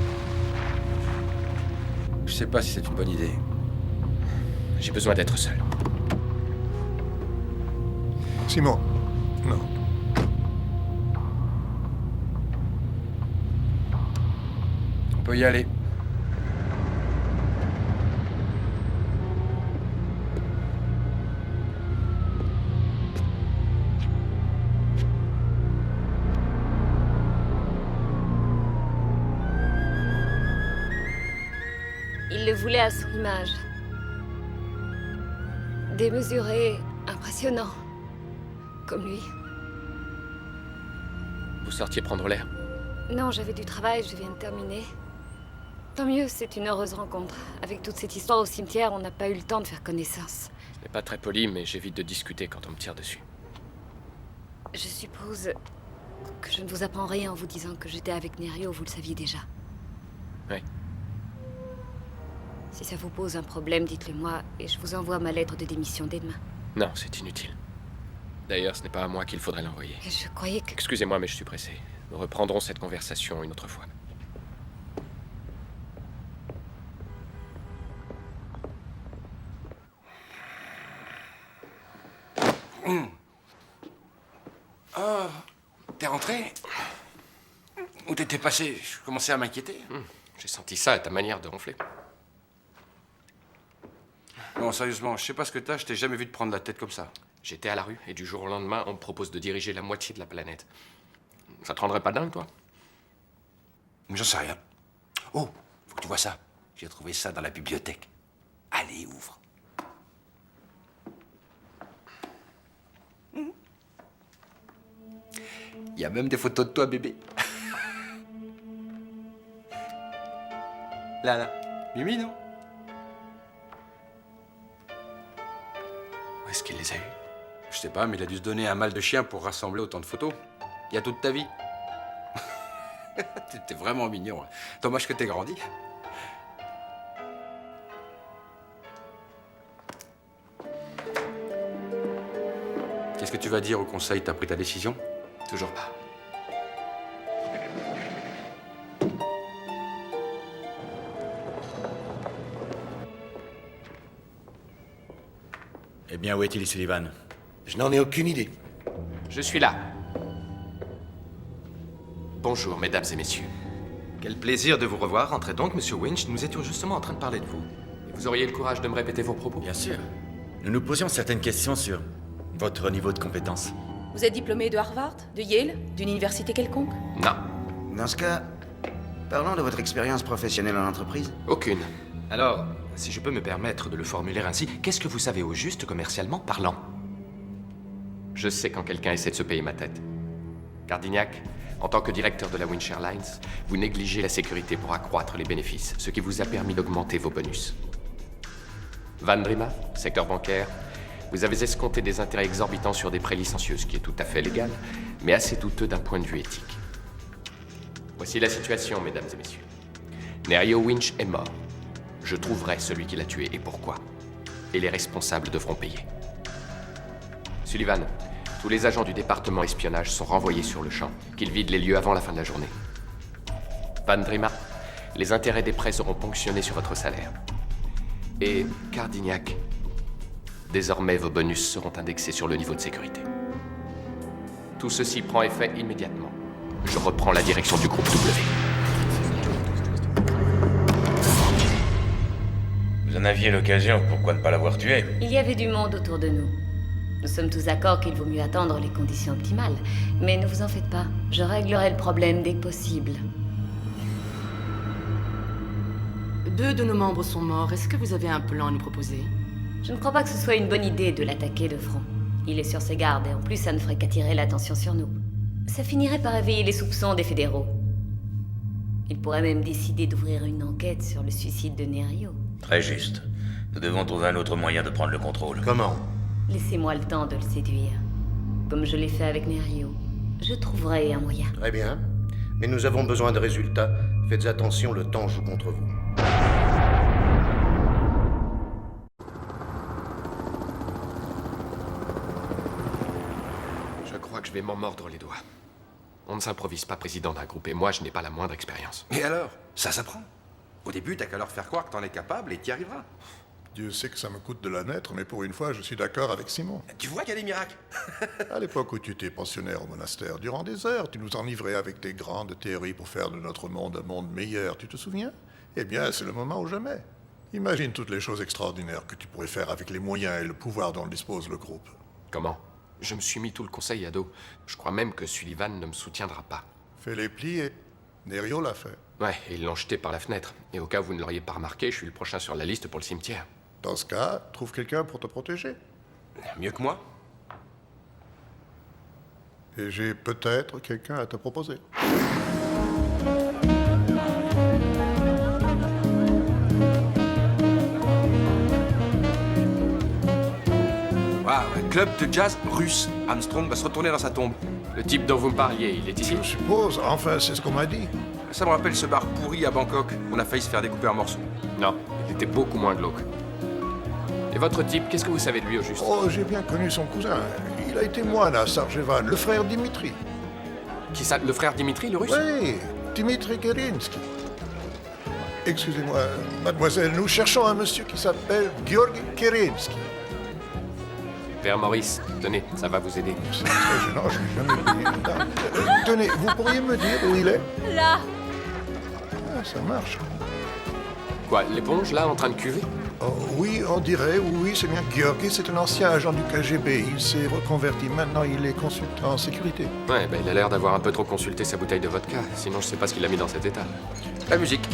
Je sais pas si c'est une bonne idée. J'ai besoin d'être seul. Simon, non. On peut y aller. Il le voulait à son image. Démesuré, impressionnant. Comme lui. Vous sortiez prendre l'air? Non, j'avais du travail, je viens de terminer. Tant mieux, c'est une heureuse rencontre. Avec toute cette histoire au cimetière, on n'a pas eu le temps de faire connaissance. Ce n'est pas très poli, mais j'évite de discuter quand on me tire dessus. Je suppose que je ne vous apprends rien en vous disant que j'étais avec Nerio, vous le saviez déjà. Oui. Si ça vous pose un problème, dites-le moi, et je vous envoie ma lettre de démission dès demain. Non, c'est inutile. D'ailleurs, ce n'est pas à moi qu'il faudrait l'envoyer. Je croyais que... Excusez-moi, mais je suis pressé. Nous reprendrons cette conversation une autre fois. Oh, t'es rentré? Où t'étais passé? Je commençais à m'inquiéter. J'ai senti ça à ta manière de ronfler. Non, sérieusement, je sais pas ce que t'as, je t'ai jamais vu te prendre la tête comme ça. J'étais à la rue, et du jour au lendemain, on me propose de diriger la moitié de la planète. Ça te rendrait pas dingue, toi? J'en sais rien. Oh, faut que tu vois ça. J'ai trouvé ça dans la bibliothèque. Allez, ouvre. Il y a même des photos de toi, bébé. Là. Mimi, non? Où est-ce qu'il les a eus? Je sais pas, mais il a dû se donner un mal de chien pour rassembler autant de photos. Il y a toute ta vie. T'es vraiment mignon. Dommage que t'aies grandi. Qu'est-ce que tu vas dire au conseil? T'as pris ta décision? Toujours pas. Eh bien, où est-il, Sullivan? Je n'en ai aucune idée. Je suis là. Bonjour, mesdames et messieurs. Quel plaisir de vous revoir. Entrez donc, Monsieur Winch. Nous étions justement en train de parler de vous. Et vous auriez le courage de me répéter vos propos? Bien sûr. Nous nous posions certaines questions sur votre niveau de compétence. Vous êtes diplômé de Harvard, de Yale, d'une université quelconque? Non. Dans ce cas, parlons de votre expérience professionnelle en entreprise. Aucune. Alors, si je peux me permettre de le formuler ainsi, qu'est-ce que vous savez au juste commercialement parlant? Je sais quand quelqu'un essaie de se payer ma tête. Cardignac, en tant que directeur de la Winch Airlines, vous négligez la sécurité pour accroître les bénéfices, ce qui vous a permis d'augmenter vos bonus. Van Drima, secteur bancaire, vous avez escompté des intérêts exorbitants sur des prêts licencieux, ce qui est tout à fait légal, mais assez douteux d'un point de vue éthique. Voici la situation, mesdames et messieurs. Nerio Winch est mort. Je trouverai celui qui l'a tué et pourquoi. Et les responsables devront payer. Sullivan, tous les agents du département espionnage sont renvoyés sur le champ, qu'ils vident les lieux avant la fin de la journée. Van Drima, les intérêts des prêts seront ponctionnés sur votre salaire. Et Cardignac, désormais vos bonus seront indexés sur le niveau de sécurité. Tout ceci prend effet immédiatement. Je reprends la direction du groupe W. Vous en aviez l'occasion, pourquoi ne pas l'avoir tué? Il y avait du monde autour de nous. Nous sommes tous d'accord qu'il vaut mieux attendre les conditions optimales. Mais ne vous en faites pas, je réglerai le problème dès que possible. 2 de nos membres sont morts. Est-ce que vous avez un plan à nous proposer? Je ne crois pas que ce soit une bonne idée de l'attaquer de front. Il est sur ses gardes et en plus ça ne ferait qu'attirer l'attention sur nous. Ça finirait par éveiller les soupçons des fédéraux. Il pourrait même décider d'ouvrir une enquête sur le suicide de Nerio. Très juste. Nous devons trouver un autre moyen de prendre le contrôle. Comment? Laissez-moi le temps de le séduire. Comme je l'ai fait avec Nerio. Je trouverai un moyen. Très bien. Mais nous avons besoin de résultats. Faites attention, le temps joue contre vous. Je crois que je vais m'en mordre les doigts. On ne s'improvise pas président d'un groupe et moi, je n'ai pas la moindre expérience. Et alors? Ça s'apprend. Au début, t'as qu'à leur faire croire que t'en es capable et t'y arriveras. Dieu sait que ça me coûte de la naître, mais pour une fois, je suis d'accord avec Simon. Tu vois qu'il y a des miracles. À l'époque où tu étais pensionnaire au monastère, durant des heures, tu nous enivrais avec tes grandes théories pour faire de notre monde un monde meilleur, tu te souviens? Eh bien, c'est le moment ou jamais. Imagine toutes les choses extraordinaires que tu pourrais faire avec les moyens et le pouvoir dont dispose le groupe. Comment? Je me suis mis tout le conseil à dos. Je crois même que Sullivan ne me soutiendra pas. Fais-les plier. Nerio l'a fait. Ouais, et ils l'ont jeté par la fenêtre. Et au cas où vous ne l'auriez pas remarqué, je suis le prochain sur la liste pour le cimetière. Dans ce cas, trouve quelqu'un pour te protéger. Mieux que moi. Et j'ai peut-être quelqu'un à te proposer. Un club de jazz russe. Armstrong va se retourner dans sa tombe. Le type dont vous me parliez, il est ici? Je suppose. Enfin, c'est ce qu'on m'a dit. Ça me rappelle ce bar pourri à Bangkok. On a failli se faire découper en morceaux. Non, il était beaucoup moins glauque. Et votre type, qu'est-ce que vous savez de lui au juste? Oh, j'ai bien connu son cousin. Il a été moine à Sarjevan, le frère Dimitri. Qui ça? Le frère Dimitri, le russe? Oui, Dimitri Kerinsky. Excusez-moi, mademoiselle, nous cherchons un monsieur qui s'appelle Georgi Kerinsky. Père Maurice, tenez, ça va vous aider. C'est très gênant, je n'ai jamais oublié. Tenez, vous pourriez me dire où il est? Là. Ah, ça marche. Quoi, l'éponge, là, en train de cuver? Oh, oui, on dirait, oui, c'est bien. Georgi, c'est un ancien agent du KGB. Il s'est reconverti. Maintenant, il est consultant en sécurité. Ouais, il a l'air d'avoir un peu trop consulté sa bouteille de vodka. Sinon, je sais pas ce qu'il a mis dans cet état. La musique.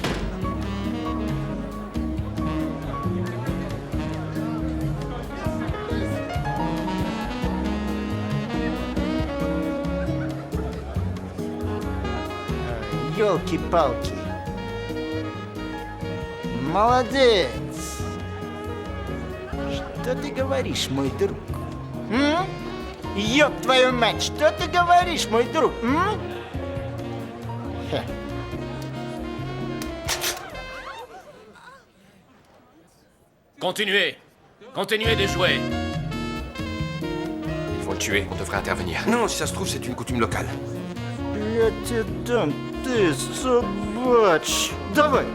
Ёлки-палки. Молодец. Что ты говоришь, мой друг? Ёб твою мать, что ты говоришь, мой друг? Continuez. Continuez de jouer. Ils vont le tuer, on devrait intervenir. Non, si ça se trouve, c'est une coutume locale. Я тебе дам, ты собач. Давай.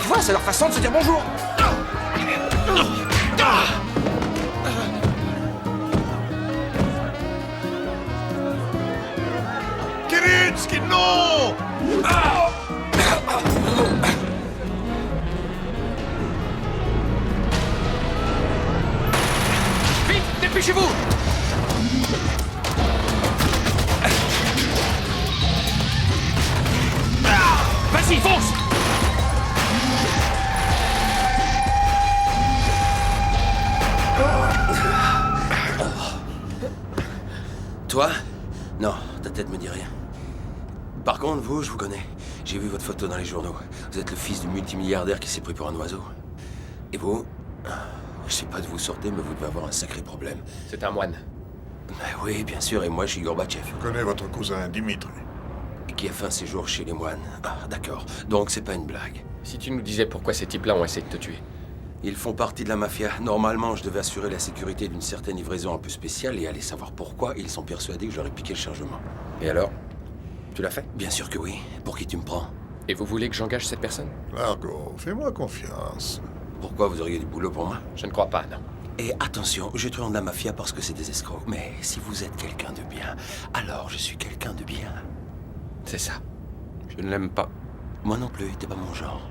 Tu vois, c'est leur façon de se dire bonjour. Kerinsky, non! Vite, dépêchez-vous! Vas-y, fonce! Toi? Non, ta tête me dit rien. Par contre, vous, je vous connais. J'ai vu votre photo dans les journaux. Vous êtes le fils du multimilliardaire qui s'est pris pour un oiseau. Et vous? Je sais pas d'où vous sortez, mais vous devez avoir un sacré problème. C'est un moine. Oui, bien sûr, et moi, je suis Gorbatchev. Je connais votre cousin Dimitri. Qui a fait un séjour chez les moines. Ah, d'accord. Donc, c'est pas une blague. Si tu nous disais pourquoi ces types-là ont essayé de te tuer. Ils font partie de la mafia. Normalement, je devais assurer la sécurité d'une certaine livraison un peu spéciale et aller savoir pourquoi ils sont persuadés que j'aurais piqué le chargement. Et alors? Tu l'as fait? Bien sûr que oui. Pour qui tu me prends? Et vous voulez que j'engage cette personne? Largo, fais-moi confiance. Pourquoi vous auriez du boulot pour moi? Je ne crois pas, non. Et attention, je truande la mafia parce que c'est des escrocs. Mais si vous êtes quelqu'un de bien, alors je suis quelqu'un de bien. C'est ça. Je ne l'aime pas. Moi non plus, t'es pas mon genre.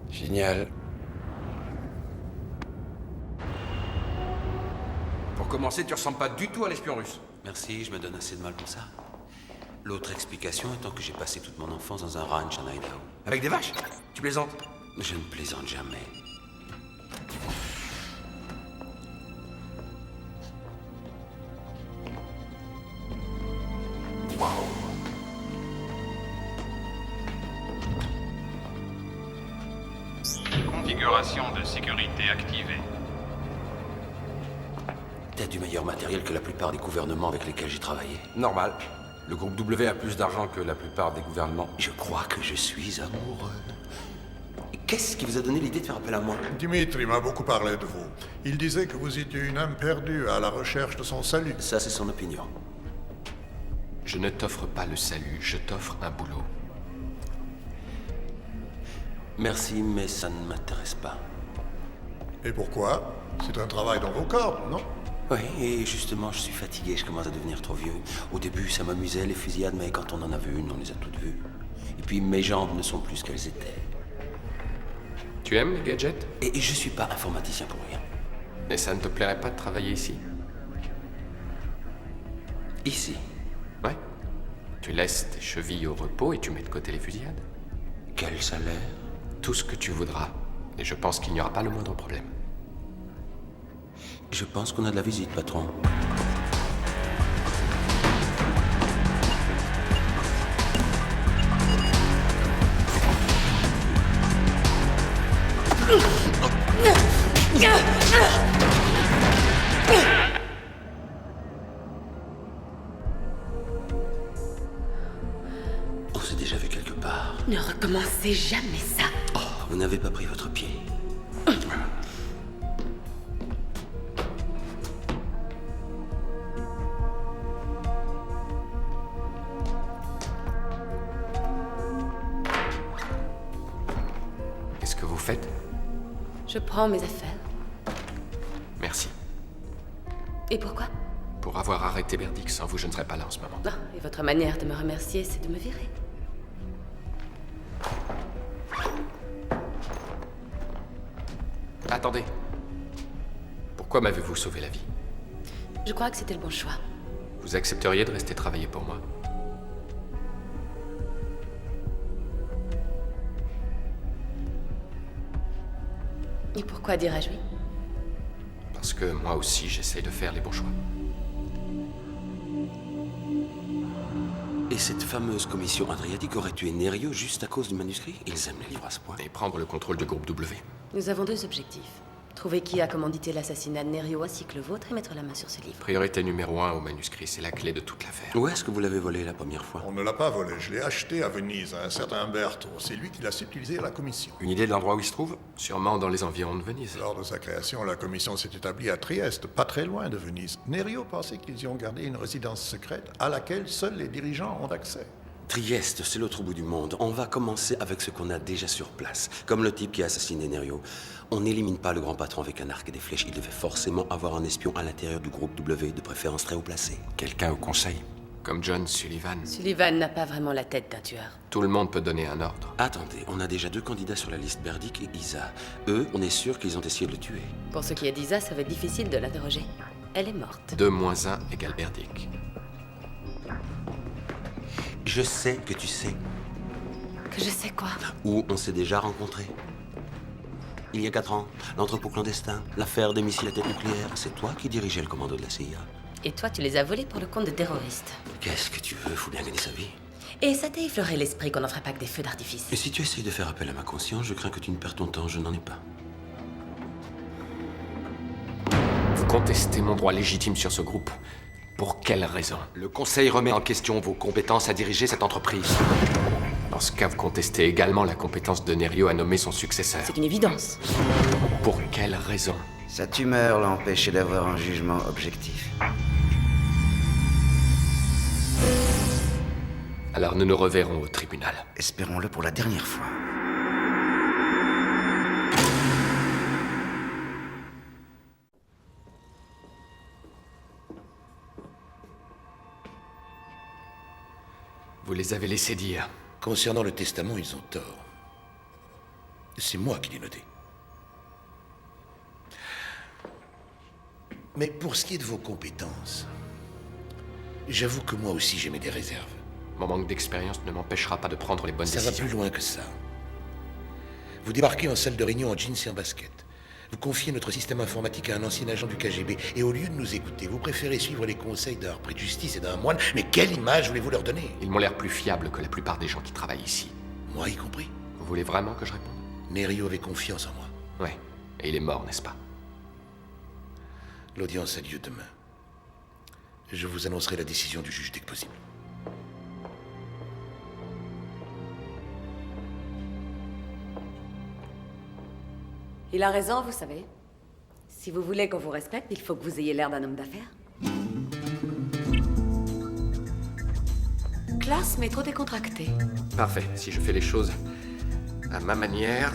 Génial. Pour commencer, tu ressembles pas du tout à l'espion russe. Merci, je me donne assez de mal pour ça. L'autre explication étant que j'ai passé toute mon enfance dans un ranch en Idaho. Avec des vaches? Tu plaisantes? Je ne plaisante jamais. Configuration de sécurité activée. T'as du meilleur matériel que la plupart des gouvernements avec lesquels j'ai travaillé. Normal. Le groupe W a plus d'argent que la plupart des gouvernements. Je crois que je suis amoureux. Qu'est-ce qui vous a donné l'idée de faire appel à moi? Dimitri m'a beaucoup parlé de vous. Il disait que vous étiez une âme perdue à la recherche de son salut. Ça, c'est son opinion. Je ne t'offre pas le salut, je t'offre un boulot. Merci, mais ça ne m'intéresse pas. Et pourquoi? C'est un travail dans vos cordes, non? Oui, et justement, je suis fatigué, je commence à devenir trop vieux. Au début, ça m'amusait, les fusillades, mais quand on en a vu une, on les a toutes vues. Et puis, mes jambes ne sont plus ce qu'elles étaient. Tu aimes les gadgets? Et je suis pas informaticien pour rien. Mais ça ne te plairait pas de travailler ici? Ici? Ouais. Tu laisses tes chevilles au repos et tu mets de côté les fusillades. Quel salaire? Tout ce que tu voudras. Et je pense qu'il n'y aura pas le moindre problème. Je pense qu'on a de la visite, patron. On s'est déjà vu quelque part. Ne recommencez jamais ça. Oh, vous n'avez pas pris votre pied. Qu'est-ce que vous faites? Je prends mes affaires. Merci. Et pourquoi? Pour avoir arrêté Berdick, sans vous, je ne serais pas là en ce moment. Ah, et votre manière de me remercier, c'est de me virer. Attendez. Pourquoi m'avez-vous sauvé la vie? Je crois que c'était le bon choix. Vous accepteriez de rester travailler pour moi? Et pourquoi dirais-je oui? Parce que moi aussi, j'essaye de faire les bons choix. Et cette fameuse commission adriatique aurait tué Nerio juste à cause du manuscrit? Ils aiment les livres à ce point. Et prendre le contrôle du groupe W. Nous avons deux objectifs. Trouver qui a commandité l'assassinat de Nerio ainsi que le vôtre et mettre la main sur ce livre. Priorité numéro 1 au manuscrit, c'est la clé de toute l'affaire. Où est-ce que vous l'avez volé la première fois? On ne l'a pas volé, je l'ai acheté à Venise à un certain Berto. C'est lui qui l'a subtilisé à la commission. Une idée de l'endroit où il se trouve? Sûrement dans les environs de Venise. Lors de sa création, la commission s'est établie à Trieste, pas très loin de Venise. Nerio pensait qu'ils y ont gardé une résidence secrète à laquelle seuls les dirigeants ont accès. Trieste, c'est l'autre bout du monde. On va commencer avec ce qu'on a déjà sur place. Comme le type qui a assassiné Nerio. On n'élimine pas le grand patron avec un arc et des flèches. Il devait forcément avoir un espion à l'intérieur du groupe W, de préférence très haut placé. Quelqu'un au conseil. Comme John Sullivan. Sullivan n'a pas vraiment la tête d'un tueur. Tout le monde peut donner un ordre. Attendez, on a déjà deux candidats sur la liste, Berdick et Isa. Eux, on est sûr qu'ils ont essayé de le tuer. Pour ce qui est d'Isa, ça va être difficile de l'interroger. Elle est morte. 2 moins 1 égale Berdick. Je sais que tu sais. Que je sais quoi? Où on s'est déjà rencontrés. Il y a 4 ans, l'entrepôt clandestin, l'affaire des missiles à tête nucléaire. C'est toi qui dirigeais le commando de la CIA. Et toi, tu les as volés pour le compte de terroristes. Qu'est-ce que tu veux? Faut bien gagner sa vie. Et ça t'a effleuré l'esprit qu'on n'en ferait pas que des feux d'artifice. Et si tu essayes de faire appel à ma conscience, je crains que tu ne perds ton temps. Je n'en ai pas. Vous contestez mon droit légitime sur ce groupe. Pour quelle raison? Le Conseil remet en question vos compétences à diriger cette entreprise. Dans ce cas, vous contestez également la compétence de Nerio à nommer son successeur. C'est une évidence. Pour quelle raison? Sa tumeur l'a empêché d'avoir un jugement objectif. Alors nous nous reverrons au tribunal. Espérons-le pour la dernière fois. Vous les avez laissés dire. Concernant le testament, ils ont tort. C'est moi qui l'ai noté. Mais pour ce qui est de vos compétences, j'avoue que moi aussi j'émets des réserves. Mon manque d'expérience ne m'empêchera pas de prendre les bonnes décisions. Ça va plus loin que ça. Vous débarquez en salle de réunion en jeans et en basket. Vous confiez notre système informatique à un ancien agent du KGB. Et au lieu de nous écouter, vous préférez suivre les conseils d'un repris de justice et d'un moine. Mais quelle image voulez-vous leur donner? Ils m'ont l'air plus fiables que la plupart des gens qui travaillent ici. Moi y compris. Vous voulez vraiment que je réponde? Nerio avait confiance en moi. Ouais. Et il est mort, n'est-ce pas? L'audience a lieu demain. Je vous annoncerai la décision du juge dès que possible. Il a raison, vous savez. Si vous voulez qu'on vous respecte, il faut que vous ayez l'air d'un homme d'affaires. Classe, mais trop décontracté. Parfait. Si je fais les choses à ma manière,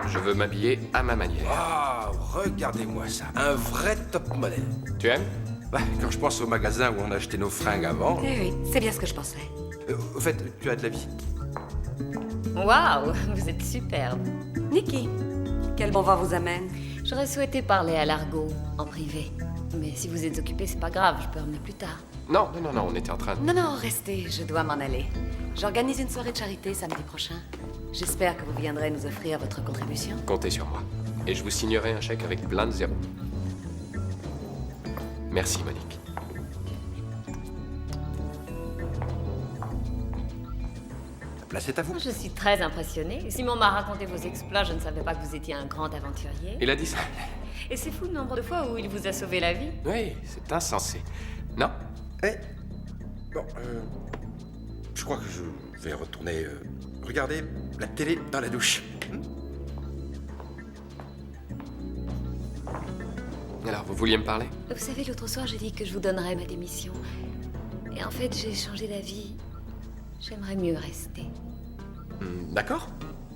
je veux m'habiller à ma manière. Ah, regardez-moi ça. Un vrai top modèle. Tu aimes? Bah, quand je pense au magasin où on a acheté nos fringues avant... Eh oui, c'est bien ce que je pensais. Au fait, tu as de la visite. Waouh, vous êtes superbe. Nikki, quel bon vent vous amène? J'aurais souhaité parler à Largo, en privé. Mais si vous êtes occupé, c'est pas grave, je peux revenir plus tard. Non, on était en train de... Non, restez, je dois m'en aller. J'organise une soirée de charité samedi prochain. J'espère que vous viendrez nous offrir votre contribution. Comptez sur moi. Et je vous signerai un chèque avec plein de zéros. Merci, Monique. La place est à vous. Je suis très impressionnée. Simon m'a raconté vos exploits, je ne savais pas que vous étiez un grand aventurier. Il a dit ça. Et c'est fou le nombre de fois où il vous a sauvé la vie. Oui, c'est insensé. Non? Bon, je crois que je vais retourner regarder la télé dans la douche. Alors, vous vouliez me parler? Vous savez, l'autre soir, j'ai dit que je vous donnerais ma démission. Et en fait, j'ai changé d'avis. J'aimerais mieux rester. D'accord.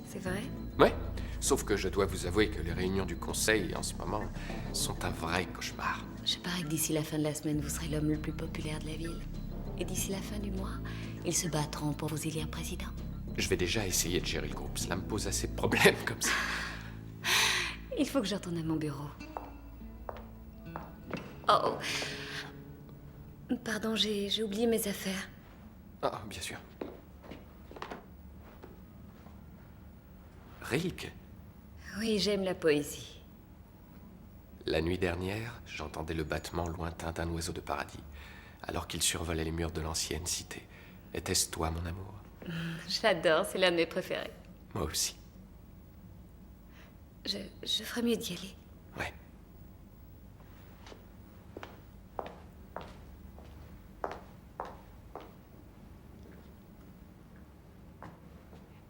C'est vrai? Ouais. Sauf que je dois vous avouer que les réunions du conseil, en ce moment, sont un vrai cauchemar. Je parie que d'ici la fin de la semaine, vous serez l'homme le plus populaire de la ville. Et d'ici la fin du mois, ils se battront pour vous élire président. Je vais déjà essayer de gérer le groupe. Cela me pose assez de problèmes comme ça. Il faut que je retourne à mon bureau. Oh. Pardon, j'ai oublié mes affaires. Ah, bien sûr. Rilke. Oui, j'aime la poésie. La nuit dernière, j'entendais le battement lointain d'un oiseau de paradis, alors qu'il survolait les murs de l'ancienne cité. Était-ce toi, mon amour? J'adore, c'est l'un de mes préférés. Moi aussi. Je ferais mieux d'y aller. Ouais.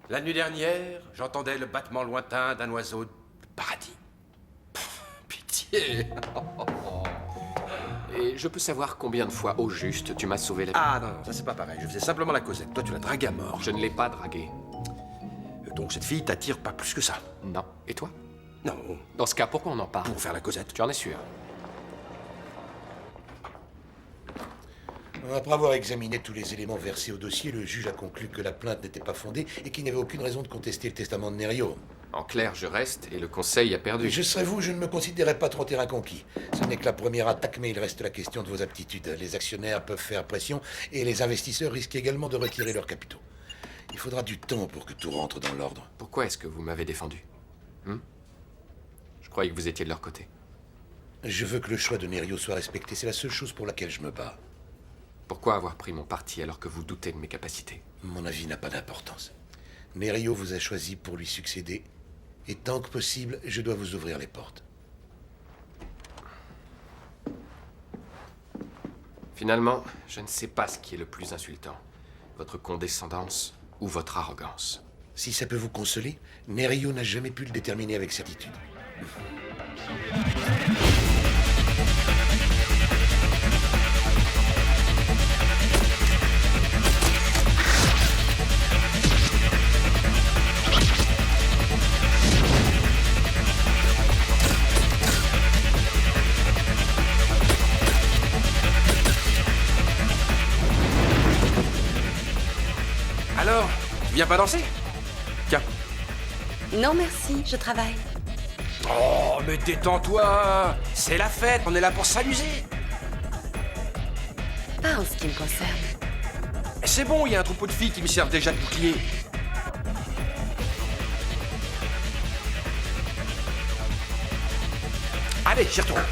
La nuit dernière, j'entendais le battement lointain d'un oiseau de paradis. Pitié. Et je peux savoir combien de fois, au juste, tu m'as sauvé la vie? Ah non, ça c'est pas pareil. Je faisais simplement la causette. Toi, tu l'as draguée à mort. Je ne l'ai pas draguée. Donc cette fille t'attire pas plus que ça? Non. Et toi? Non. Dans ce cas, pourquoi on en parle? Pour faire la causette. Tu en es sûr? Après avoir examiné tous les éléments versés au dossier, le juge a conclu que la plainte n'était pas fondée et qu'il n'y avait aucune raison de contester le testament de Nerio. En clair, je reste et le conseil a perdu. Je serais vous, je ne me considérais pas trop terrain conquis. Ce n'est que la première attaque, mais il reste la question de vos aptitudes. Les actionnaires peuvent faire pression et les investisseurs risquent également de retirer leurs capitaux. Il faudra du temps pour que tout rentre dans l'ordre. Pourquoi est-ce que vous m'avez défendu? Je croyais que vous étiez de leur côté. Je veux que le choix de Nerio soit respecté. C'est la seule chose pour laquelle je me bats. Pourquoi avoir pris mon parti alors que vous doutez de mes capacités? Mon avis n'a pas d'importance. Nerio vous a choisi pour lui succéder. Et tant que possible, je dois vous ouvrir les portes. Finalement, je ne sais pas ce qui est le plus insultant. votre condescendance ou votre arrogance. Si ça peut vous consoler, Nerio n'a jamais pu le déterminer avec certitude. Alors, tu viens pas danser? Tiens. Non, merci, je travaille. Oh, mais détends-toi! C'est la fête, on est là pour s'amuser! Pas en ce qui me concerne. C'est bon, il y a un troupeau de filles qui me servent déjà de bouclier. Allez, j'y retourne.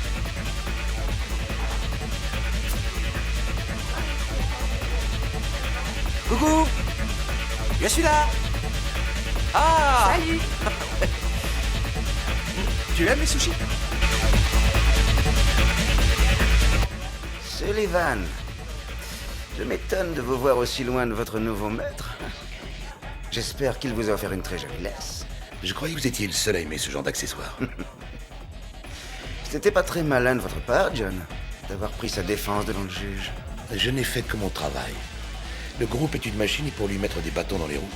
Coucou! Je suis là! Ah! Salut! Tu aimes les sushis? Sullivan, je m'étonne de vous voir aussi loin de votre nouveau maître. J'espère qu'il vous a offert une très jolie laisse. Je croyais que vous étiez le seul à aimer ce genre d'accessoires. C'était pas très malin de votre part, John, d'avoir pris sa défense devant le juge. Je n'ai fait que mon travail. Le groupe est une machine et pour lui mettre des bâtons dans les roues,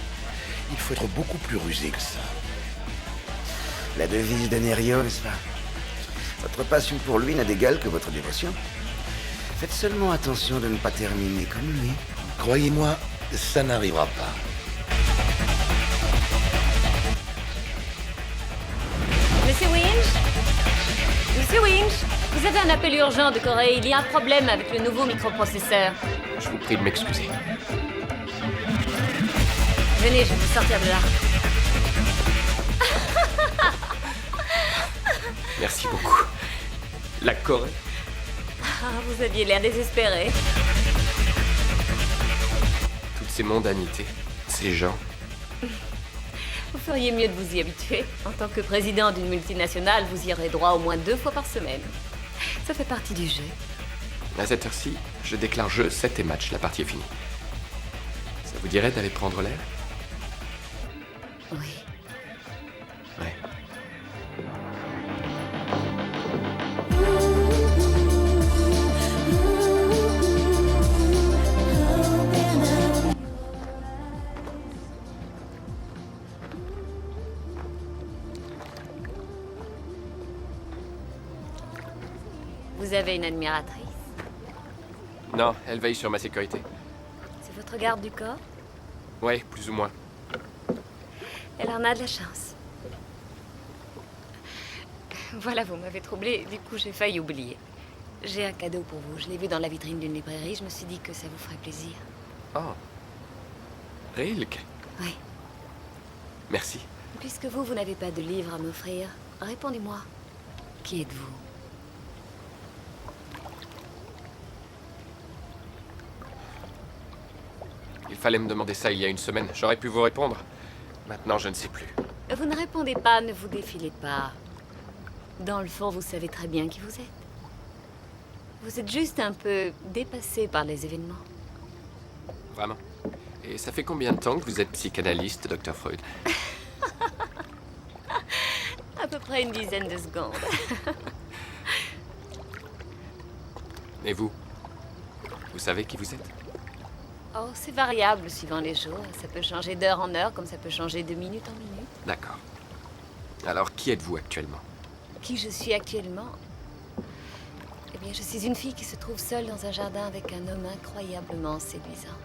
il faut être beaucoup plus rusé que ça. La devise de Nerio, n'est-ce pas? Votre passion pour lui n'a d'égal que votre dévotion. Faites seulement attention de ne pas terminer comme lui. Croyez-moi, ça n'arrivera pas. Monsieur Winch? Monsieur Winch, vous avez un appel urgent de Corée. Il y a un problème avec le nouveau microprocesseur. Je vous prie de m'excuser. Venez, je vais vous sortir de là. Merci beaucoup. La Corée? Ah, vous aviez l'air désespéré. Toutes ces mondanités, ces gens. Vous feriez mieux de vous y habituer. En tant que président d'une multinationale, vous y aurez droit au moins 2 fois par semaine. Ça fait partie du jeu. À cette heure-ci, je déclare jeu, 7 et match. La partie est finie. Ça vous dirait d'aller prendre l'air? Oui. Ouais. Vous avez une admiratrice. Non, elle veille sur ma sécurité. C'est votre garde du corps? Ouais, plus ou moins. Elle en a de la chance. Voilà, vous m'avez troublé, du coup j'ai failli oublier. J'ai un cadeau pour vous. Je l'ai vu dans la vitrine d'une librairie. Je me suis dit que ça vous ferait plaisir. Oh. Rilke? Oui. Merci. Puisque vous n'avez pas de livre à m'offrir, répondez-moi. Qui êtes-vous? Il fallait me demander ça il y a une semaine. J'aurais pu vous répondre. Maintenant, je ne sais plus. Vous ne répondez pas, ne vous défilez pas. Dans le fond, vous savez très bien qui vous êtes. Vous êtes juste un peu dépassé par les événements. Vraiment. Et ça fait combien de temps que vous êtes psychanalyste, Dr. Freud? À peu près une dizaine de secondes. Et vous? Vous savez qui vous êtes? Oh, c'est variable suivant les jours. Ça peut changer d'heure en heure, comme ça peut changer de minute en minute. D'accord. Alors, qui êtes-vous actuellement? Qui je suis actuellement? Eh bien, je suis une fille qui se trouve seule dans un jardin avec un homme incroyablement séduisant.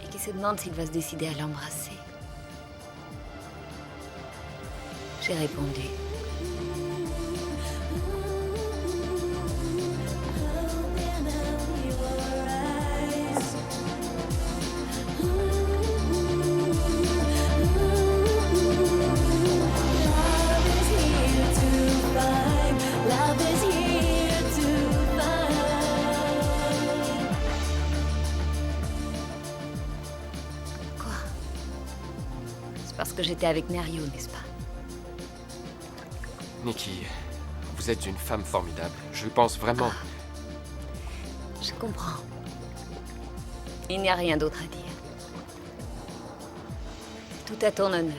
Et qui se demande s'il va se décider à l'embrasser. J'ai répondu. Parce que j'étais avec Nerio, n'est-ce pas? Nikki, vous êtes une femme formidable. Je pense vraiment... Je comprends. Il n'y a rien d'autre à dire. Tout à ton honneur.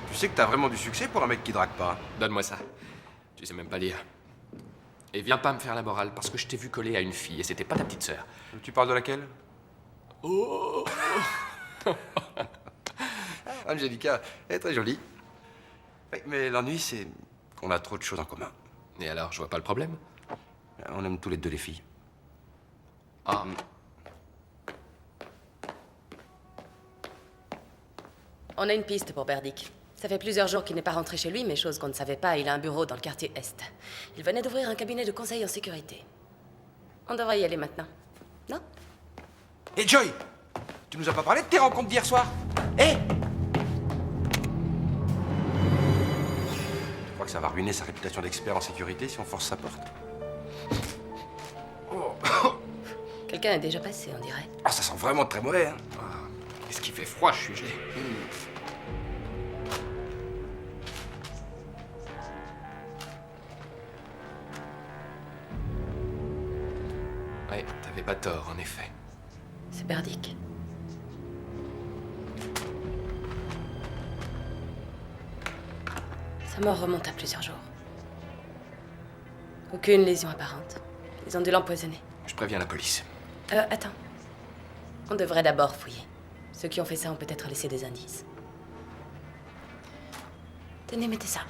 Tu sais que t'as vraiment du succès pour un mec qui drague pas. Donne-moi ça. Tu sais même pas lire. Et viens pas me faire la morale, parce que je t'ai vu coller à une fille, et c'était pas ta petite sœur. Tu parles de laquelle? Oh Angelica, elle est très jolie. Oui, mais l'ennui, c'est qu'on a trop de choses en commun. Et alors, je vois pas le problème. On aime tous les deux les filles. Ah. On a une piste pour Berdick. Ça fait plusieurs jours qu'il n'est pas rentré chez lui, mais chose qu'on ne savait pas, il a un bureau dans le quartier Est. Il venait d'ouvrir un cabinet de conseil en sécurité. On devrait y aller maintenant. Non? Et Joy, tu nous as pas parlé de tes rencontres d'hier soir? Je crois que ça va ruiner sa réputation d'expert en sécurité si on force sa porte. Quelqu'un est déjà passé, on dirait. Ah, ça sent vraiment très mauvais, hein. Qu'est-ce qu'il fait froid, je suis gelé. Ouais, t'avais pas tort, en effet. C'est Berdick. Sa mort remonte à plusieurs jours. Aucune lésion apparente. Ils ont dû l'empoisonner. Je préviens la police. Attends. On devrait d'abord fouiller. Ceux qui ont fait ça ont peut-être laissé des indices. Tenez, mettez ça.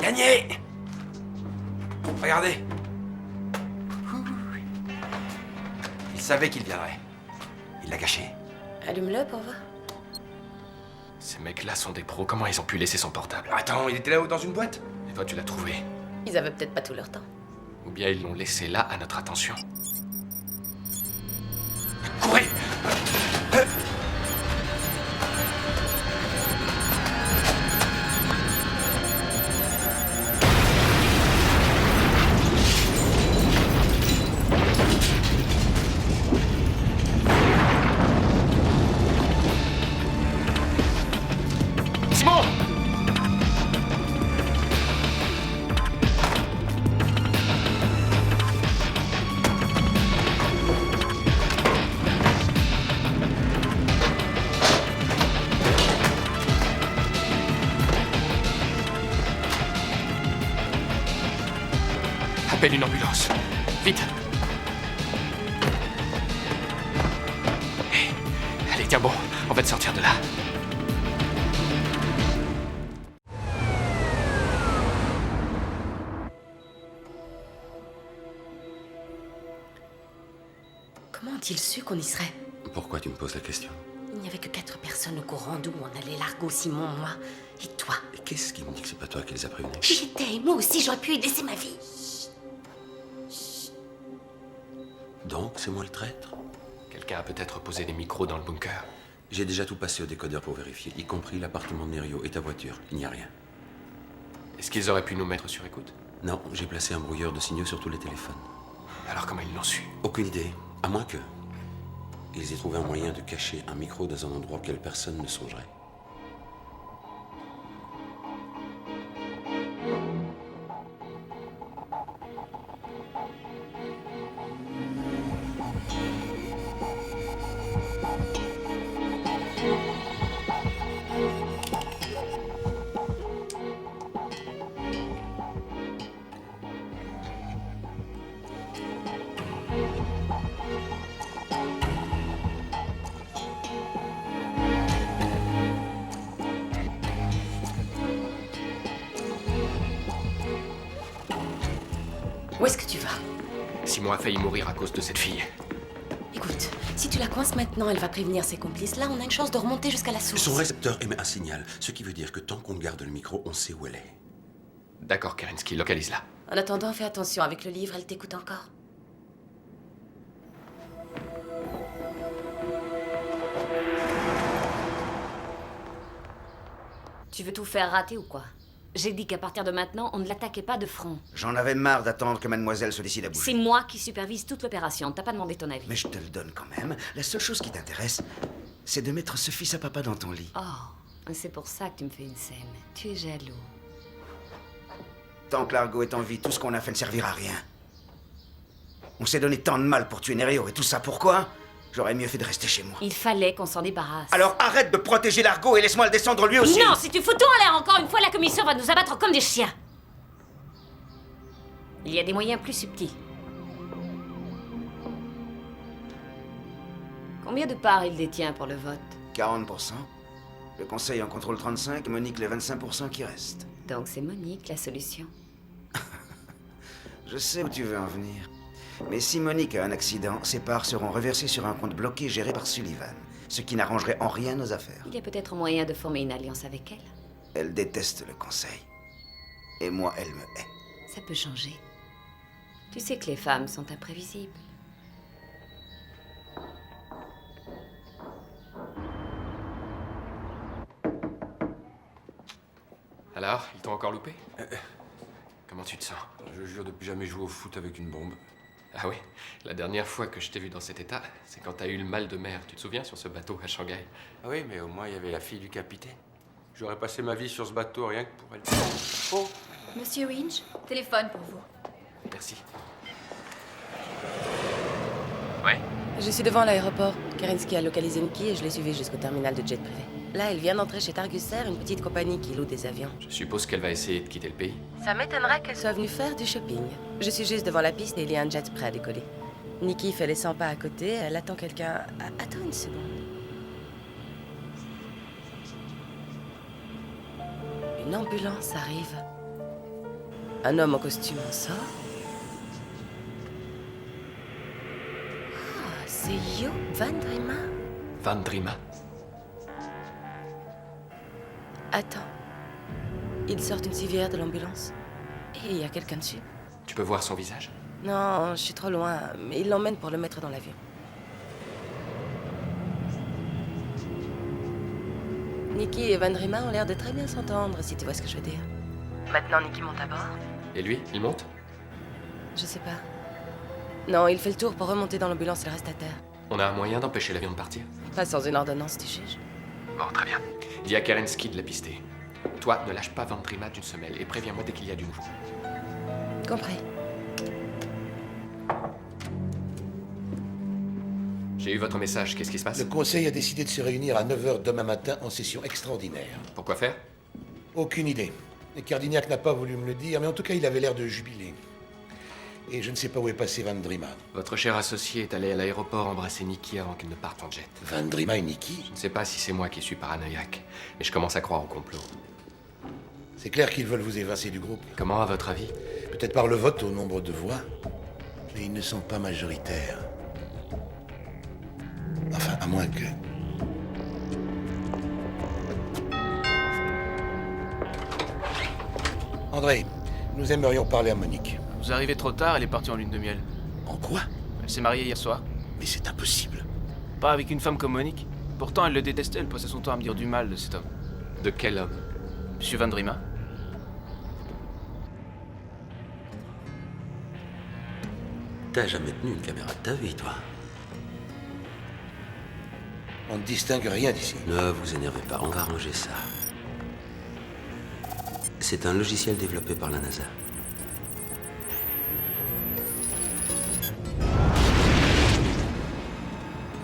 Gagné! Regardez. Il savait qu'il viendrait. Il l'a caché. Allume-le pour voir. Ces mecs-là sont des pros. Comment ils ont pu laisser son portable? Attends, il était là-haut dans une boîte? Et toi, tu l'as trouvé. Ils avaient peut-être pas tout leur temps. Ou bien ils l'ont laissé là, à notre attention. Courez! Appelle une ambulance. Vite. Allez, tiens bon, on va te sortir de là. Comment ont-ils su qu'on y serait? Pourquoi tu me poses la question? Il n'y avait que 4 personnes au courant d'où on allait, Largo, Simon, moi et toi. Et qu'est-ce qui me dit que c'est pas toi qui les a prévenus? J'y étais, et moi aussi j'aurais pu y laisser ma vie. Donc, c'est moi le traître? Quelqu'un a peut-être posé des micros dans le bunker. J'ai déjà tout passé au décodeur pour vérifier, y compris l'appartement de Nerio et ta voiture. Il n'y a rien. Est-ce qu'ils auraient pu nous mettre sur écoute? Non, j'ai placé un brouilleur de signaux sur tous les téléphones. Alors comment ils l'ont su? Aucune idée, à moins que... ils aient trouvé un moyen de cacher un micro dans un endroit auquel personne ne songerait. Où est-ce que tu vas? Simon a failli mourir à cause de cette fille. Écoute, Si tu la coinces maintenant, elle va prévenir ses complices. Là, on a une chance de remonter jusqu'à la source. Son récepteur émet un signal, ce qui veut dire que tant qu'on garde le micro, on sait où elle est. D'accord, Kerensky, localise-la. En attendant, fais attention. Avec le livre, elle t'écoute encore. Tu veux tout faire rater ou quoi? J'ai dit qu'à partir de maintenant, on ne l'attaquait pas de front. J'en avais marre d'attendre que mademoiselle se décide à bouger. C'est moi qui supervise toute l'opération. T'as pas demandé ton avis. Mais je te le donne quand même. La seule chose qui t'intéresse, c'est de mettre ce fils à papa dans ton lit. Oh, c'est pour ça que tu me fais une scène. Tu es jaloux. Tant que Largo est en vie, tout ce qu'on a fait ne servira à rien. On s'est donné tant de mal pour tuer Nerio, et tout ça pourquoi? J'aurais mieux fait de rester chez moi. Il fallait qu'on s'en débarrasse. Alors arrête de protéger Largo et laisse-moi le descendre lui aussi. Non, si tu fous tout en l'air encore une fois, la commission va nous abattre comme des chiens. Il y a des moyens plus subtils. Combien de parts il détient pour le vote? 40%. Le conseil en contrôle 35, Monique les 25% qui restent. Donc c'est Monique la solution. Je sais où tu veux en venir. Mais si Monique a un accident, ses parts seront reversées sur un compte bloqué géré par Sullivan, ce qui n'arrangerait en rien nos affaires. Il y a peut-être moyen de former une alliance avec elle. Elle déteste le conseil. Et moi, elle me hait. Ça peut changer. Tu sais que les femmes sont imprévisibles. Alors, ils t'ont encore loupé? Comment tu te sens? Je jure de plus jamais jouer au foot avec une bombe. Ah oui, la dernière fois que je t'ai vu dans cet état, c'est quand t'as eu le mal de mer. Tu te souviens, sur ce bateau à Shanghai? Ah oui, mais au moins il y avait la fille du capitaine. J'aurais passé ma vie sur ce bateau rien que pour elle. Oh! Monsieur Winch, téléphone pour vous. Merci. Ouais. Je suis devant l'aéroport. Kerensky a localisé Nikki et je l'ai suivi jusqu'au terminal de jet privé. Là, elle vient d'entrer chez Targus Air, une petite compagnie qui loue des avions. Je suppose qu'elle va essayer de quitter le pays. Ça m'étonnerait qu'elle soit venue faire du shopping. Je suis juste devant la piste et il y a un jet prêt à décoller. Nikki fait les 100 pas à côté, elle attend quelqu'un... Attends une seconde. Une ambulance arrive. Un homme en costume en sort. Ah, c'est Joop Van Drima. Van Drima? Attends. Il sort une civière de l'ambulance. Et il y a quelqu'un dessus. Tu peux voir son visage? Non, je suis trop loin, mais il l'emmène pour le mettre dans l'avion. Nikki et Van Drima ont l'air de très bien s'entendre, si tu vois ce que je veux dire. Maintenant, Nikki monte à bord. Et lui, il monte? Je sais pas. Non, il fait le tour pour remonter dans l'ambulance et le reste à terre. On a un moyen d'empêcher l'avion de partir? Pas sans une ordonnance, tu juges. Bon, très bien. Dis à Kerensky de la pister. Toi, ne lâche pas Van Drima d'une semelle et préviens-moi dès qu'il y a du nouveau. Compris. J'ai eu votre message, qu'est-ce qui se passe? Le conseil a décidé de se réunir à 9h demain matin en session extraordinaire. Pourquoi faire? Aucune idée. Et Cardignac n'a pas voulu me le dire, mais en tout cas, il avait l'air de jubiler. Et je ne sais pas où est passé Van Drima. Votre cher associé est allé à l'aéroport embrasser Nikki avant qu'elle ne parte en jet. Van Drima et Nikki? Je ne sais pas si c'est moi qui suis paranoïaque, mais je commence à croire au complot. C'est clair qu'ils veulent vous évincer du groupe. Comment, à votre avis? Peut-être par le vote au nombre de voix, mais ils ne sont pas majoritaires. Enfin, à moins que... André, nous aimerions parler à Monique. Vous arrivez trop tard, elle est partie en lune de miel. En quoi? Elle s'est mariée hier soir. Mais c'est impossible. Pas avec une femme comme Monique. Pourtant, elle le détestait, elle passait son temps à me dire du mal de cet homme. De quel homme? Monsieur Van Drima. T'as jamais tenu une caméra de ta vie, toi? On ne distingue rien d'ici. Ne vous énervez pas, on va arranger ça. C'est un logiciel développé par la NASA.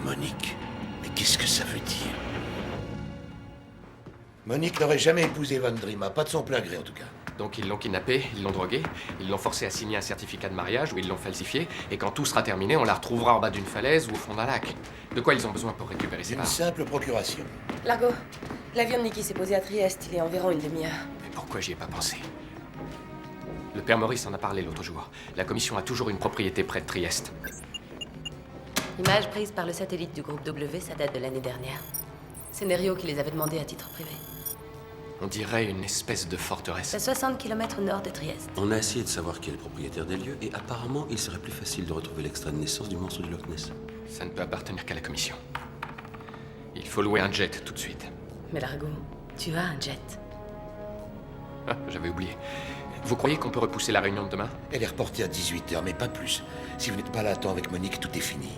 Monique, mais qu'est-ce que ça veut dire? Monique n'aurait jamais épousé Van Drima, pas de son plein gré en tout cas. Donc ils l'ont kidnappée, ils l'ont droguée, ils l'ont forcée à signer un certificat de mariage ou ils l'ont falsifié, et quand tout sera terminé, on la retrouvera en bas d'une falaise ou au fond d'un lac. De quoi ils ont besoin pour récupérer ses Une parts? simple procuration. Largo, l'avion de Nikki s'est posé à Trieste, il est environ une demi-heure. Mais pourquoi j'y ai pas pensé? Le père Maurice en a parlé l'autre jour. La commission a toujours une propriété près de Trieste. Images prises par le satellite du groupe W, ça date de l'année dernière. C'est Nerio qui les avait demandées à titre privé. On dirait une espèce de forteresse. C'est 60 km au nord de Trieste. On a essayé de savoir qui est le propriétaire des lieux, et apparemment, il serait plus facile de retrouver l'extrait de naissance du monstre du Loch Ness. Ça ne peut appartenir qu'à la commission. Il faut louer un jet tout de suite. Mais Largo, tu as un jet. Ah, j'avais oublié. Vous croyez qu'on peut repousser la réunion de demain? Elle est reportée à 18h, mais pas plus. Si vous n'êtes pas là à temps avec Monique, tout est fini.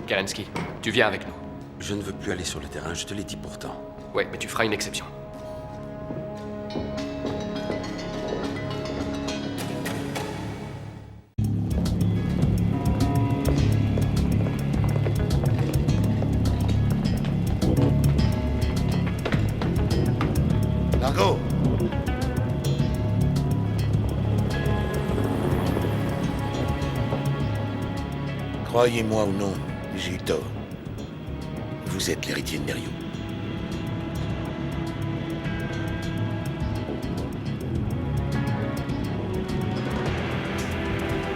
Kerensky, tu viens avec nous. Je ne veux plus aller sur le terrain, je te l'ai dit pourtant. Ouais, mais tu feras une exception. Margot! Croyez-moi ou non, j'ai eu tort. Vous êtes l'héritier de Nerio.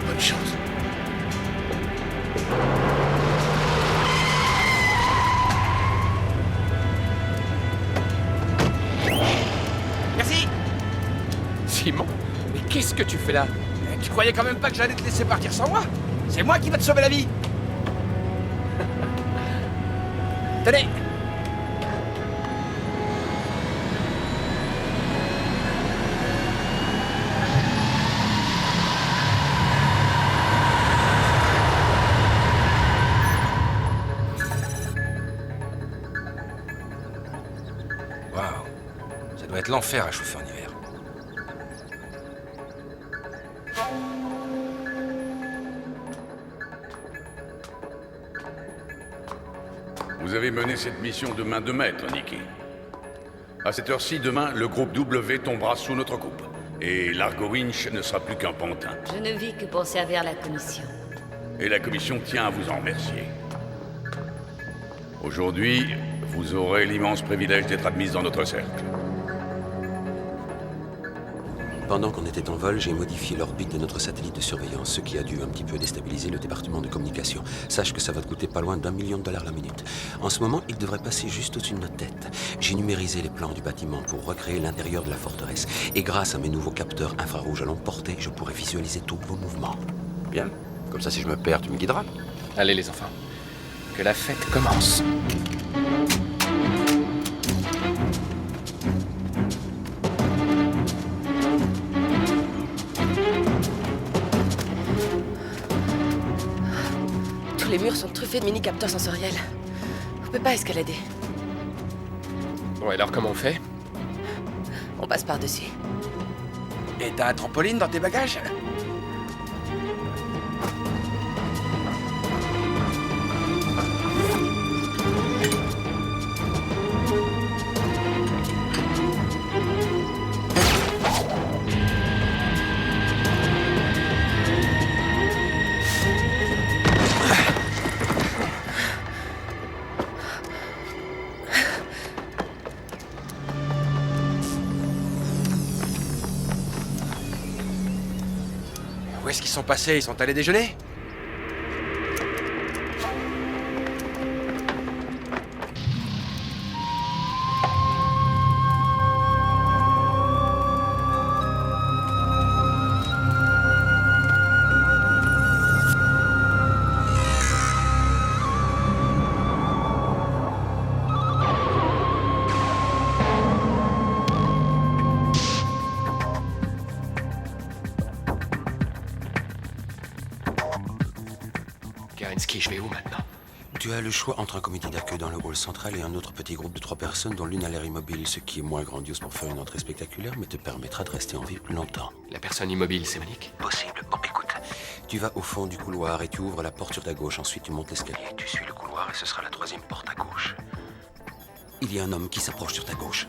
Bonne chance. Merci. Simon, mais qu'est-ce que tu fais là? Tu croyais quand même pas que j'allais te laisser partir sans moi? C'est moi qui va te sauver la vie. Tenez. Waouh. Ça doit être l'enfer à chauffer en hiver. Vous avez mené cette mission de main de maître, Nicky. À cette heure-ci, demain, le groupe W tombera sous notre coupe. Et Largo Winch ne sera plus qu'un pantin. Je ne vis que pour servir la commission. Et la commission tient à vous en remercier. Aujourd'hui, vous aurez l'immense privilège d'être admise dans notre cercle. Pendant qu'on était en vol, j'ai modifié l'orbite de notre satellite de surveillance, ce qui a dû un petit peu déstabiliser le département de communication. Sache que ça va te coûter pas loin d'1 million de dollars la minute. En ce moment, il devrait passer juste au-dessus de notre tête. J'ai numérisé les plans du bâtiment pour recréer l'intérieur de la forteresse. Et grâce à mes nouveaux capteurs infrarouges à longue portée, je pourrai visualiser tous vos mouvements. Bien. Comme ça, si je me perds, tu me guideras. Allez les enfants, que la fête commence. Les murs sont truffés de mini-capteurs sensoriels. On peut pas escalader. Bon, alors comment on fait? On passe par-dessus. Et t'as un trampoline dans tes bagages? Où est-ce qu'ils sont passés? Ils sont allés déjeuner? Kerensky, je vais où maintenant? Tu as le choix entre un comité d'accueil dans le hall central et un autre petit groupe de 3 personnes dont l'une a l'air immobile, ce qui est moins grandiose pour faire une entrée spectaculaire, mais te permettra de rester en vie plus longtemps. La personne immobile, c'est Monique? Possible. Bon, écoute. Tu vas au fond du couloir et tu ouvres la porte sur ta gauche. Ensuite, tu montes l'escalier. Tu suis le couloir et ce sera la 3e porte à gauche. Il y a un homme qui s'approche sur ta gauche.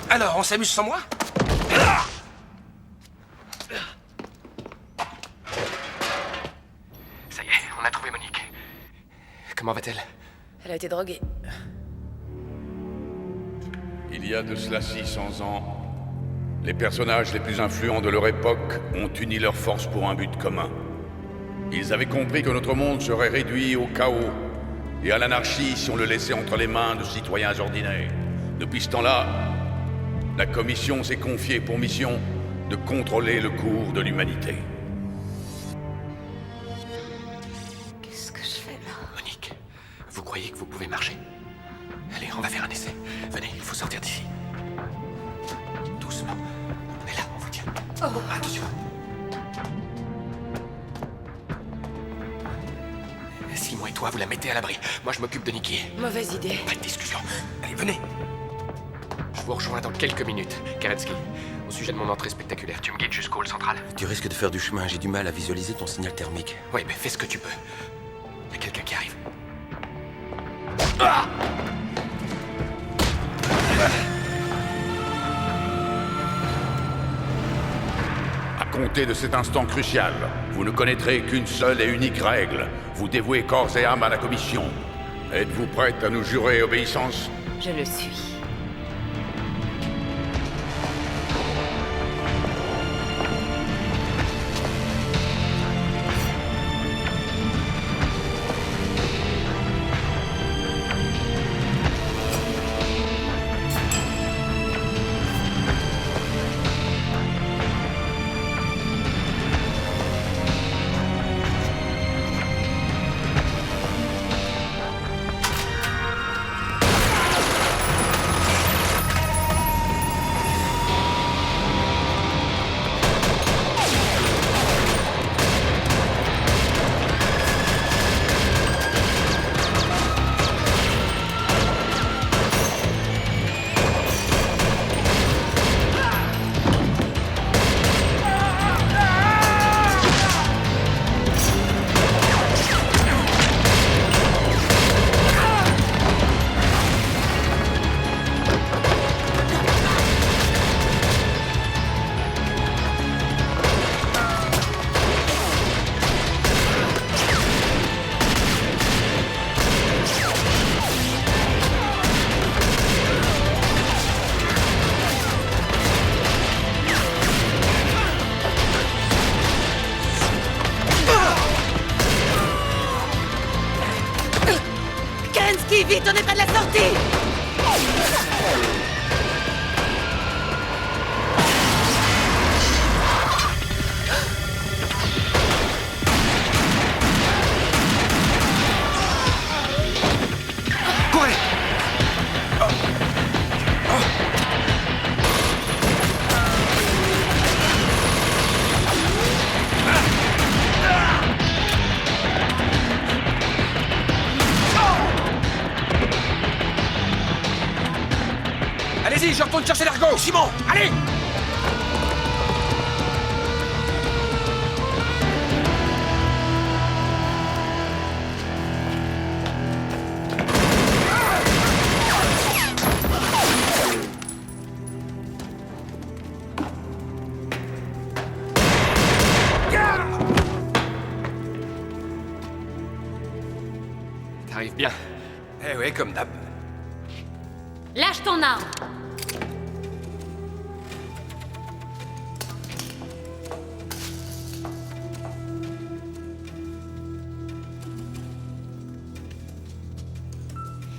Alors, on s'amuse sans moi? Ça y est, on a trouvé Monique. Comment va-t-elle? Elle a été droguée. Il y a de cela 600 ans, les personnages les plus influents de leur époque ont uni leurs forces pour un but commun. Ils avaient compris que notre monde serait réduit au chaos et à l'anarchie si on le laissait entre les mains de citoyens ordinaires. Depuis ce temps-là, la Commission s'est confiée pour mission de contrôler le cours de l'humanité. Qu'est-ce que je fais là? Monique, vous croyez que vous pouvez marcher? Allez, on va faire un essai. Venez, il faut sortir d'ici. Doucement. On est là, on vous tient. Oh. Attention. Simon et toi, vous la mettez à l'abri. Moi, je m'occupe de Nikki. Mauvaise idée. Pas de discussion. Allez, venez. Je vous rejoins dans quelques minutes. Kerensky, au sujet de mon entrée spectaculaire, tu me guides jusqu'au hall central. Tu risques de faire du chemin, j'ai du mal à visualiser ton signal thermique. Oui, mais fais ce que tu peux. Il y a quelqu'un qui arrive. Ah! À compter de cet instant crucial, vous ne connaîtrez qu'une seule et unique règle. Vous dévouez corps et âme à la Commission. Êtes-vous prête à nous jurer obéissance? Je le suis. Vite, on est près de la sortie! Courez! Allez-y, je retourne chercher l'Argo! Simon, allez! T'arrives bien. Eh ouais, comme d'hab. Lâche ton arme.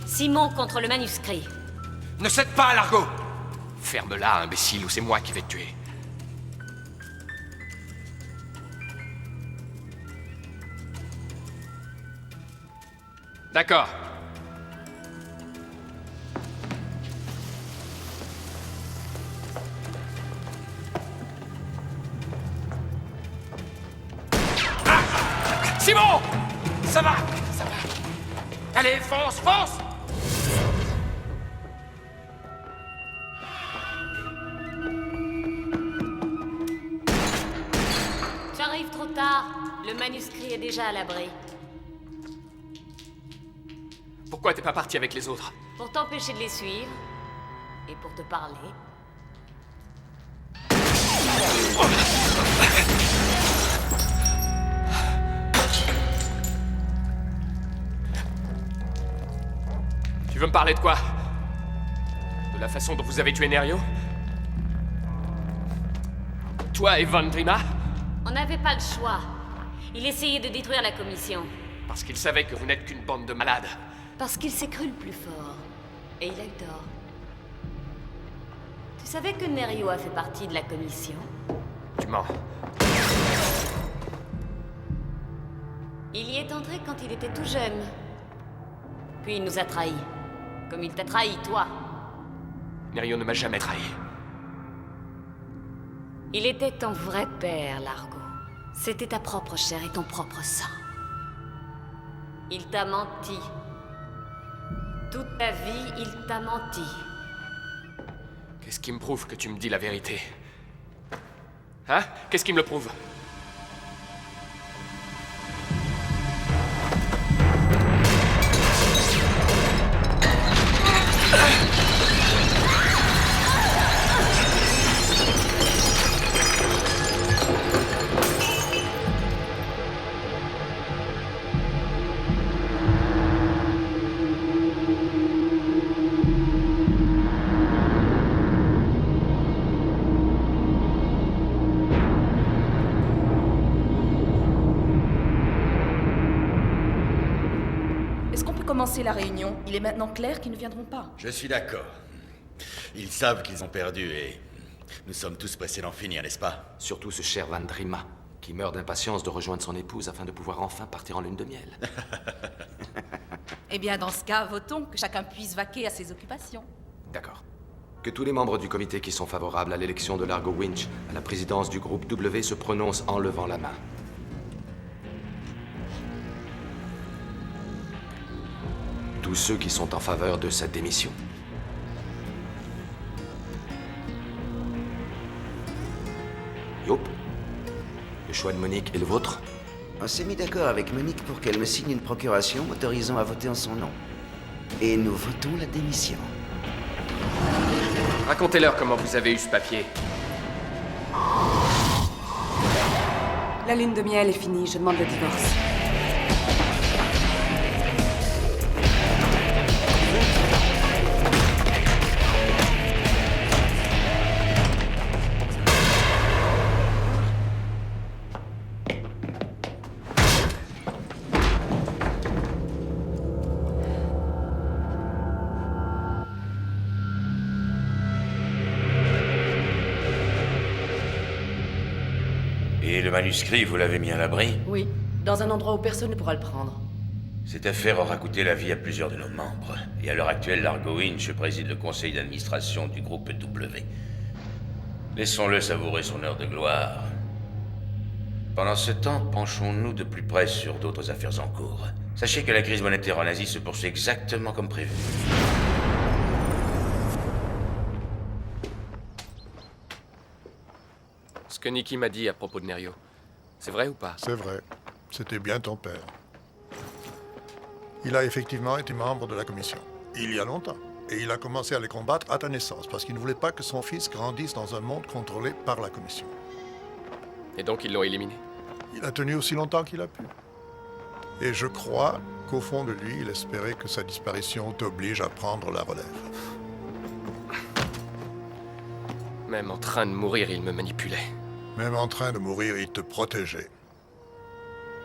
Simon contre le manuscrit. Ne cède pas, Largo! Ferme-la, imbécile, ou c'est moi qui vais te tuer. D'accord. Simon! Ça va, ça va. Allez, fonce, fonce! Le manuscrit est déjà à l'abri. Pourquoi t'es pas parti avec les autres? Pour t'empêcher de les suivre. Et pour te parler. Tu veux me parler de quoi? De la façon dont vous avez tué Nerio? Toi et Vandrima? On n'avait pas le choix. Il essayait de détruire la commission. Parce qu'il savait que vous n'êtes qu'une bande de malades. Parce qu'il s'est cru le plus fort. Et il a eu tort. Tu savais que Nerio a fait partie de la commission? Tu mens. Il y est entré quand il était tout jeune. Puis il nous a trahis. Comme il t'a trahi, toi. Nerio ne m'a jamais trahi. Il était ton vrai père, Largo. C'était ta propre chair et ton propre sang. Il t'a menti. Toute ta vie, il t'a menti. Qu'est-ce qui me prouve que tu me dis la vérité? Hein? Qu'est-ce qui me le prouve? Commencer la réunion. Il est maintenant clair qu'ils ne viendront pas. Je suis d'accord. Ils savent qu'ils ont perdu et nous sommes tous pressés d'en finir, n'est-ce pas? Surtout ce cher Vandrima, qui meurt d'impatience de rejoindre son épouse afin de pouvoir enfin partir en lune de miel. Eh bien, dans ce cas, votons que chacun puisse vaquer à ses occupations. D'accord. Que tous les membres du comité qui sont favorables à l'élection de Largo Winch à la présidence du groupe W se prononcent en levant la main. Tous ceux qui sont en faveur de sa démission. Yop. Le choix de Monique est le vôtre? On s'est mis d'accord avec Monique pour qu'elle me signe une procuration autorisant à voter en son nom. Et nous votons la démission. Racontez-leur comment vous avez eu ce papier. La lune de miel est finie, je demande le divorce. Et le manuscrit, vous l'avez mis à l'abri? Oui, dans un endroit où personne ne pourra le prendre. Cette affaire aura coûté la vie à plusieurs de nos membres. Et à l'heure actuelle, Largo Winch préside le conseil d'administration du groupe W. Laissons-le savourer son heure de gloire. Pendant ce temps, penchons-nous de plus près sur d'autres affaires en cours. Sachez que la crise monétaire en Asie se poursuit exactement comme prévu. Ce que Nikki m'a dit à propos de Nerio, c'est vrai ou pas? C'est vrai. C'était bien ton père. Il a effectivement été membre de la commission. Il y a longtemps. Et il a commencé à les combattre à ta naissance, parce qu'il ne voulait pas que son fils grandisse dans un monde contrôlé par la commission. Et donc ils l'ont éliminé? Il a tenu aussi longtemps qu'il a pu. Et je crois qu'au fond de lui, il espérait que sa disparition t'oblige à prendre la relève. Même en train de mourir, il me manipulait. Même en train de mourir, il te protégeait.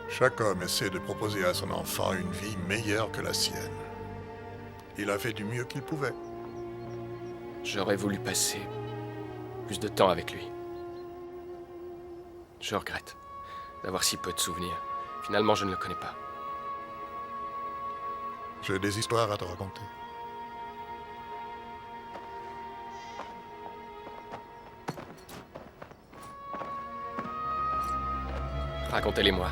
Chaque homme essaie de proposer à son enfant une vie meilleure que la sienne. Il a fait du mieux qu'il pouvait. J'aurais voulu passer plus de temps avec lui. Je regrette d'avoir si peu de souvenirs. Finalement, je ne le connais pas. J'ai des histoires à te raconter. Racontez-les-moi.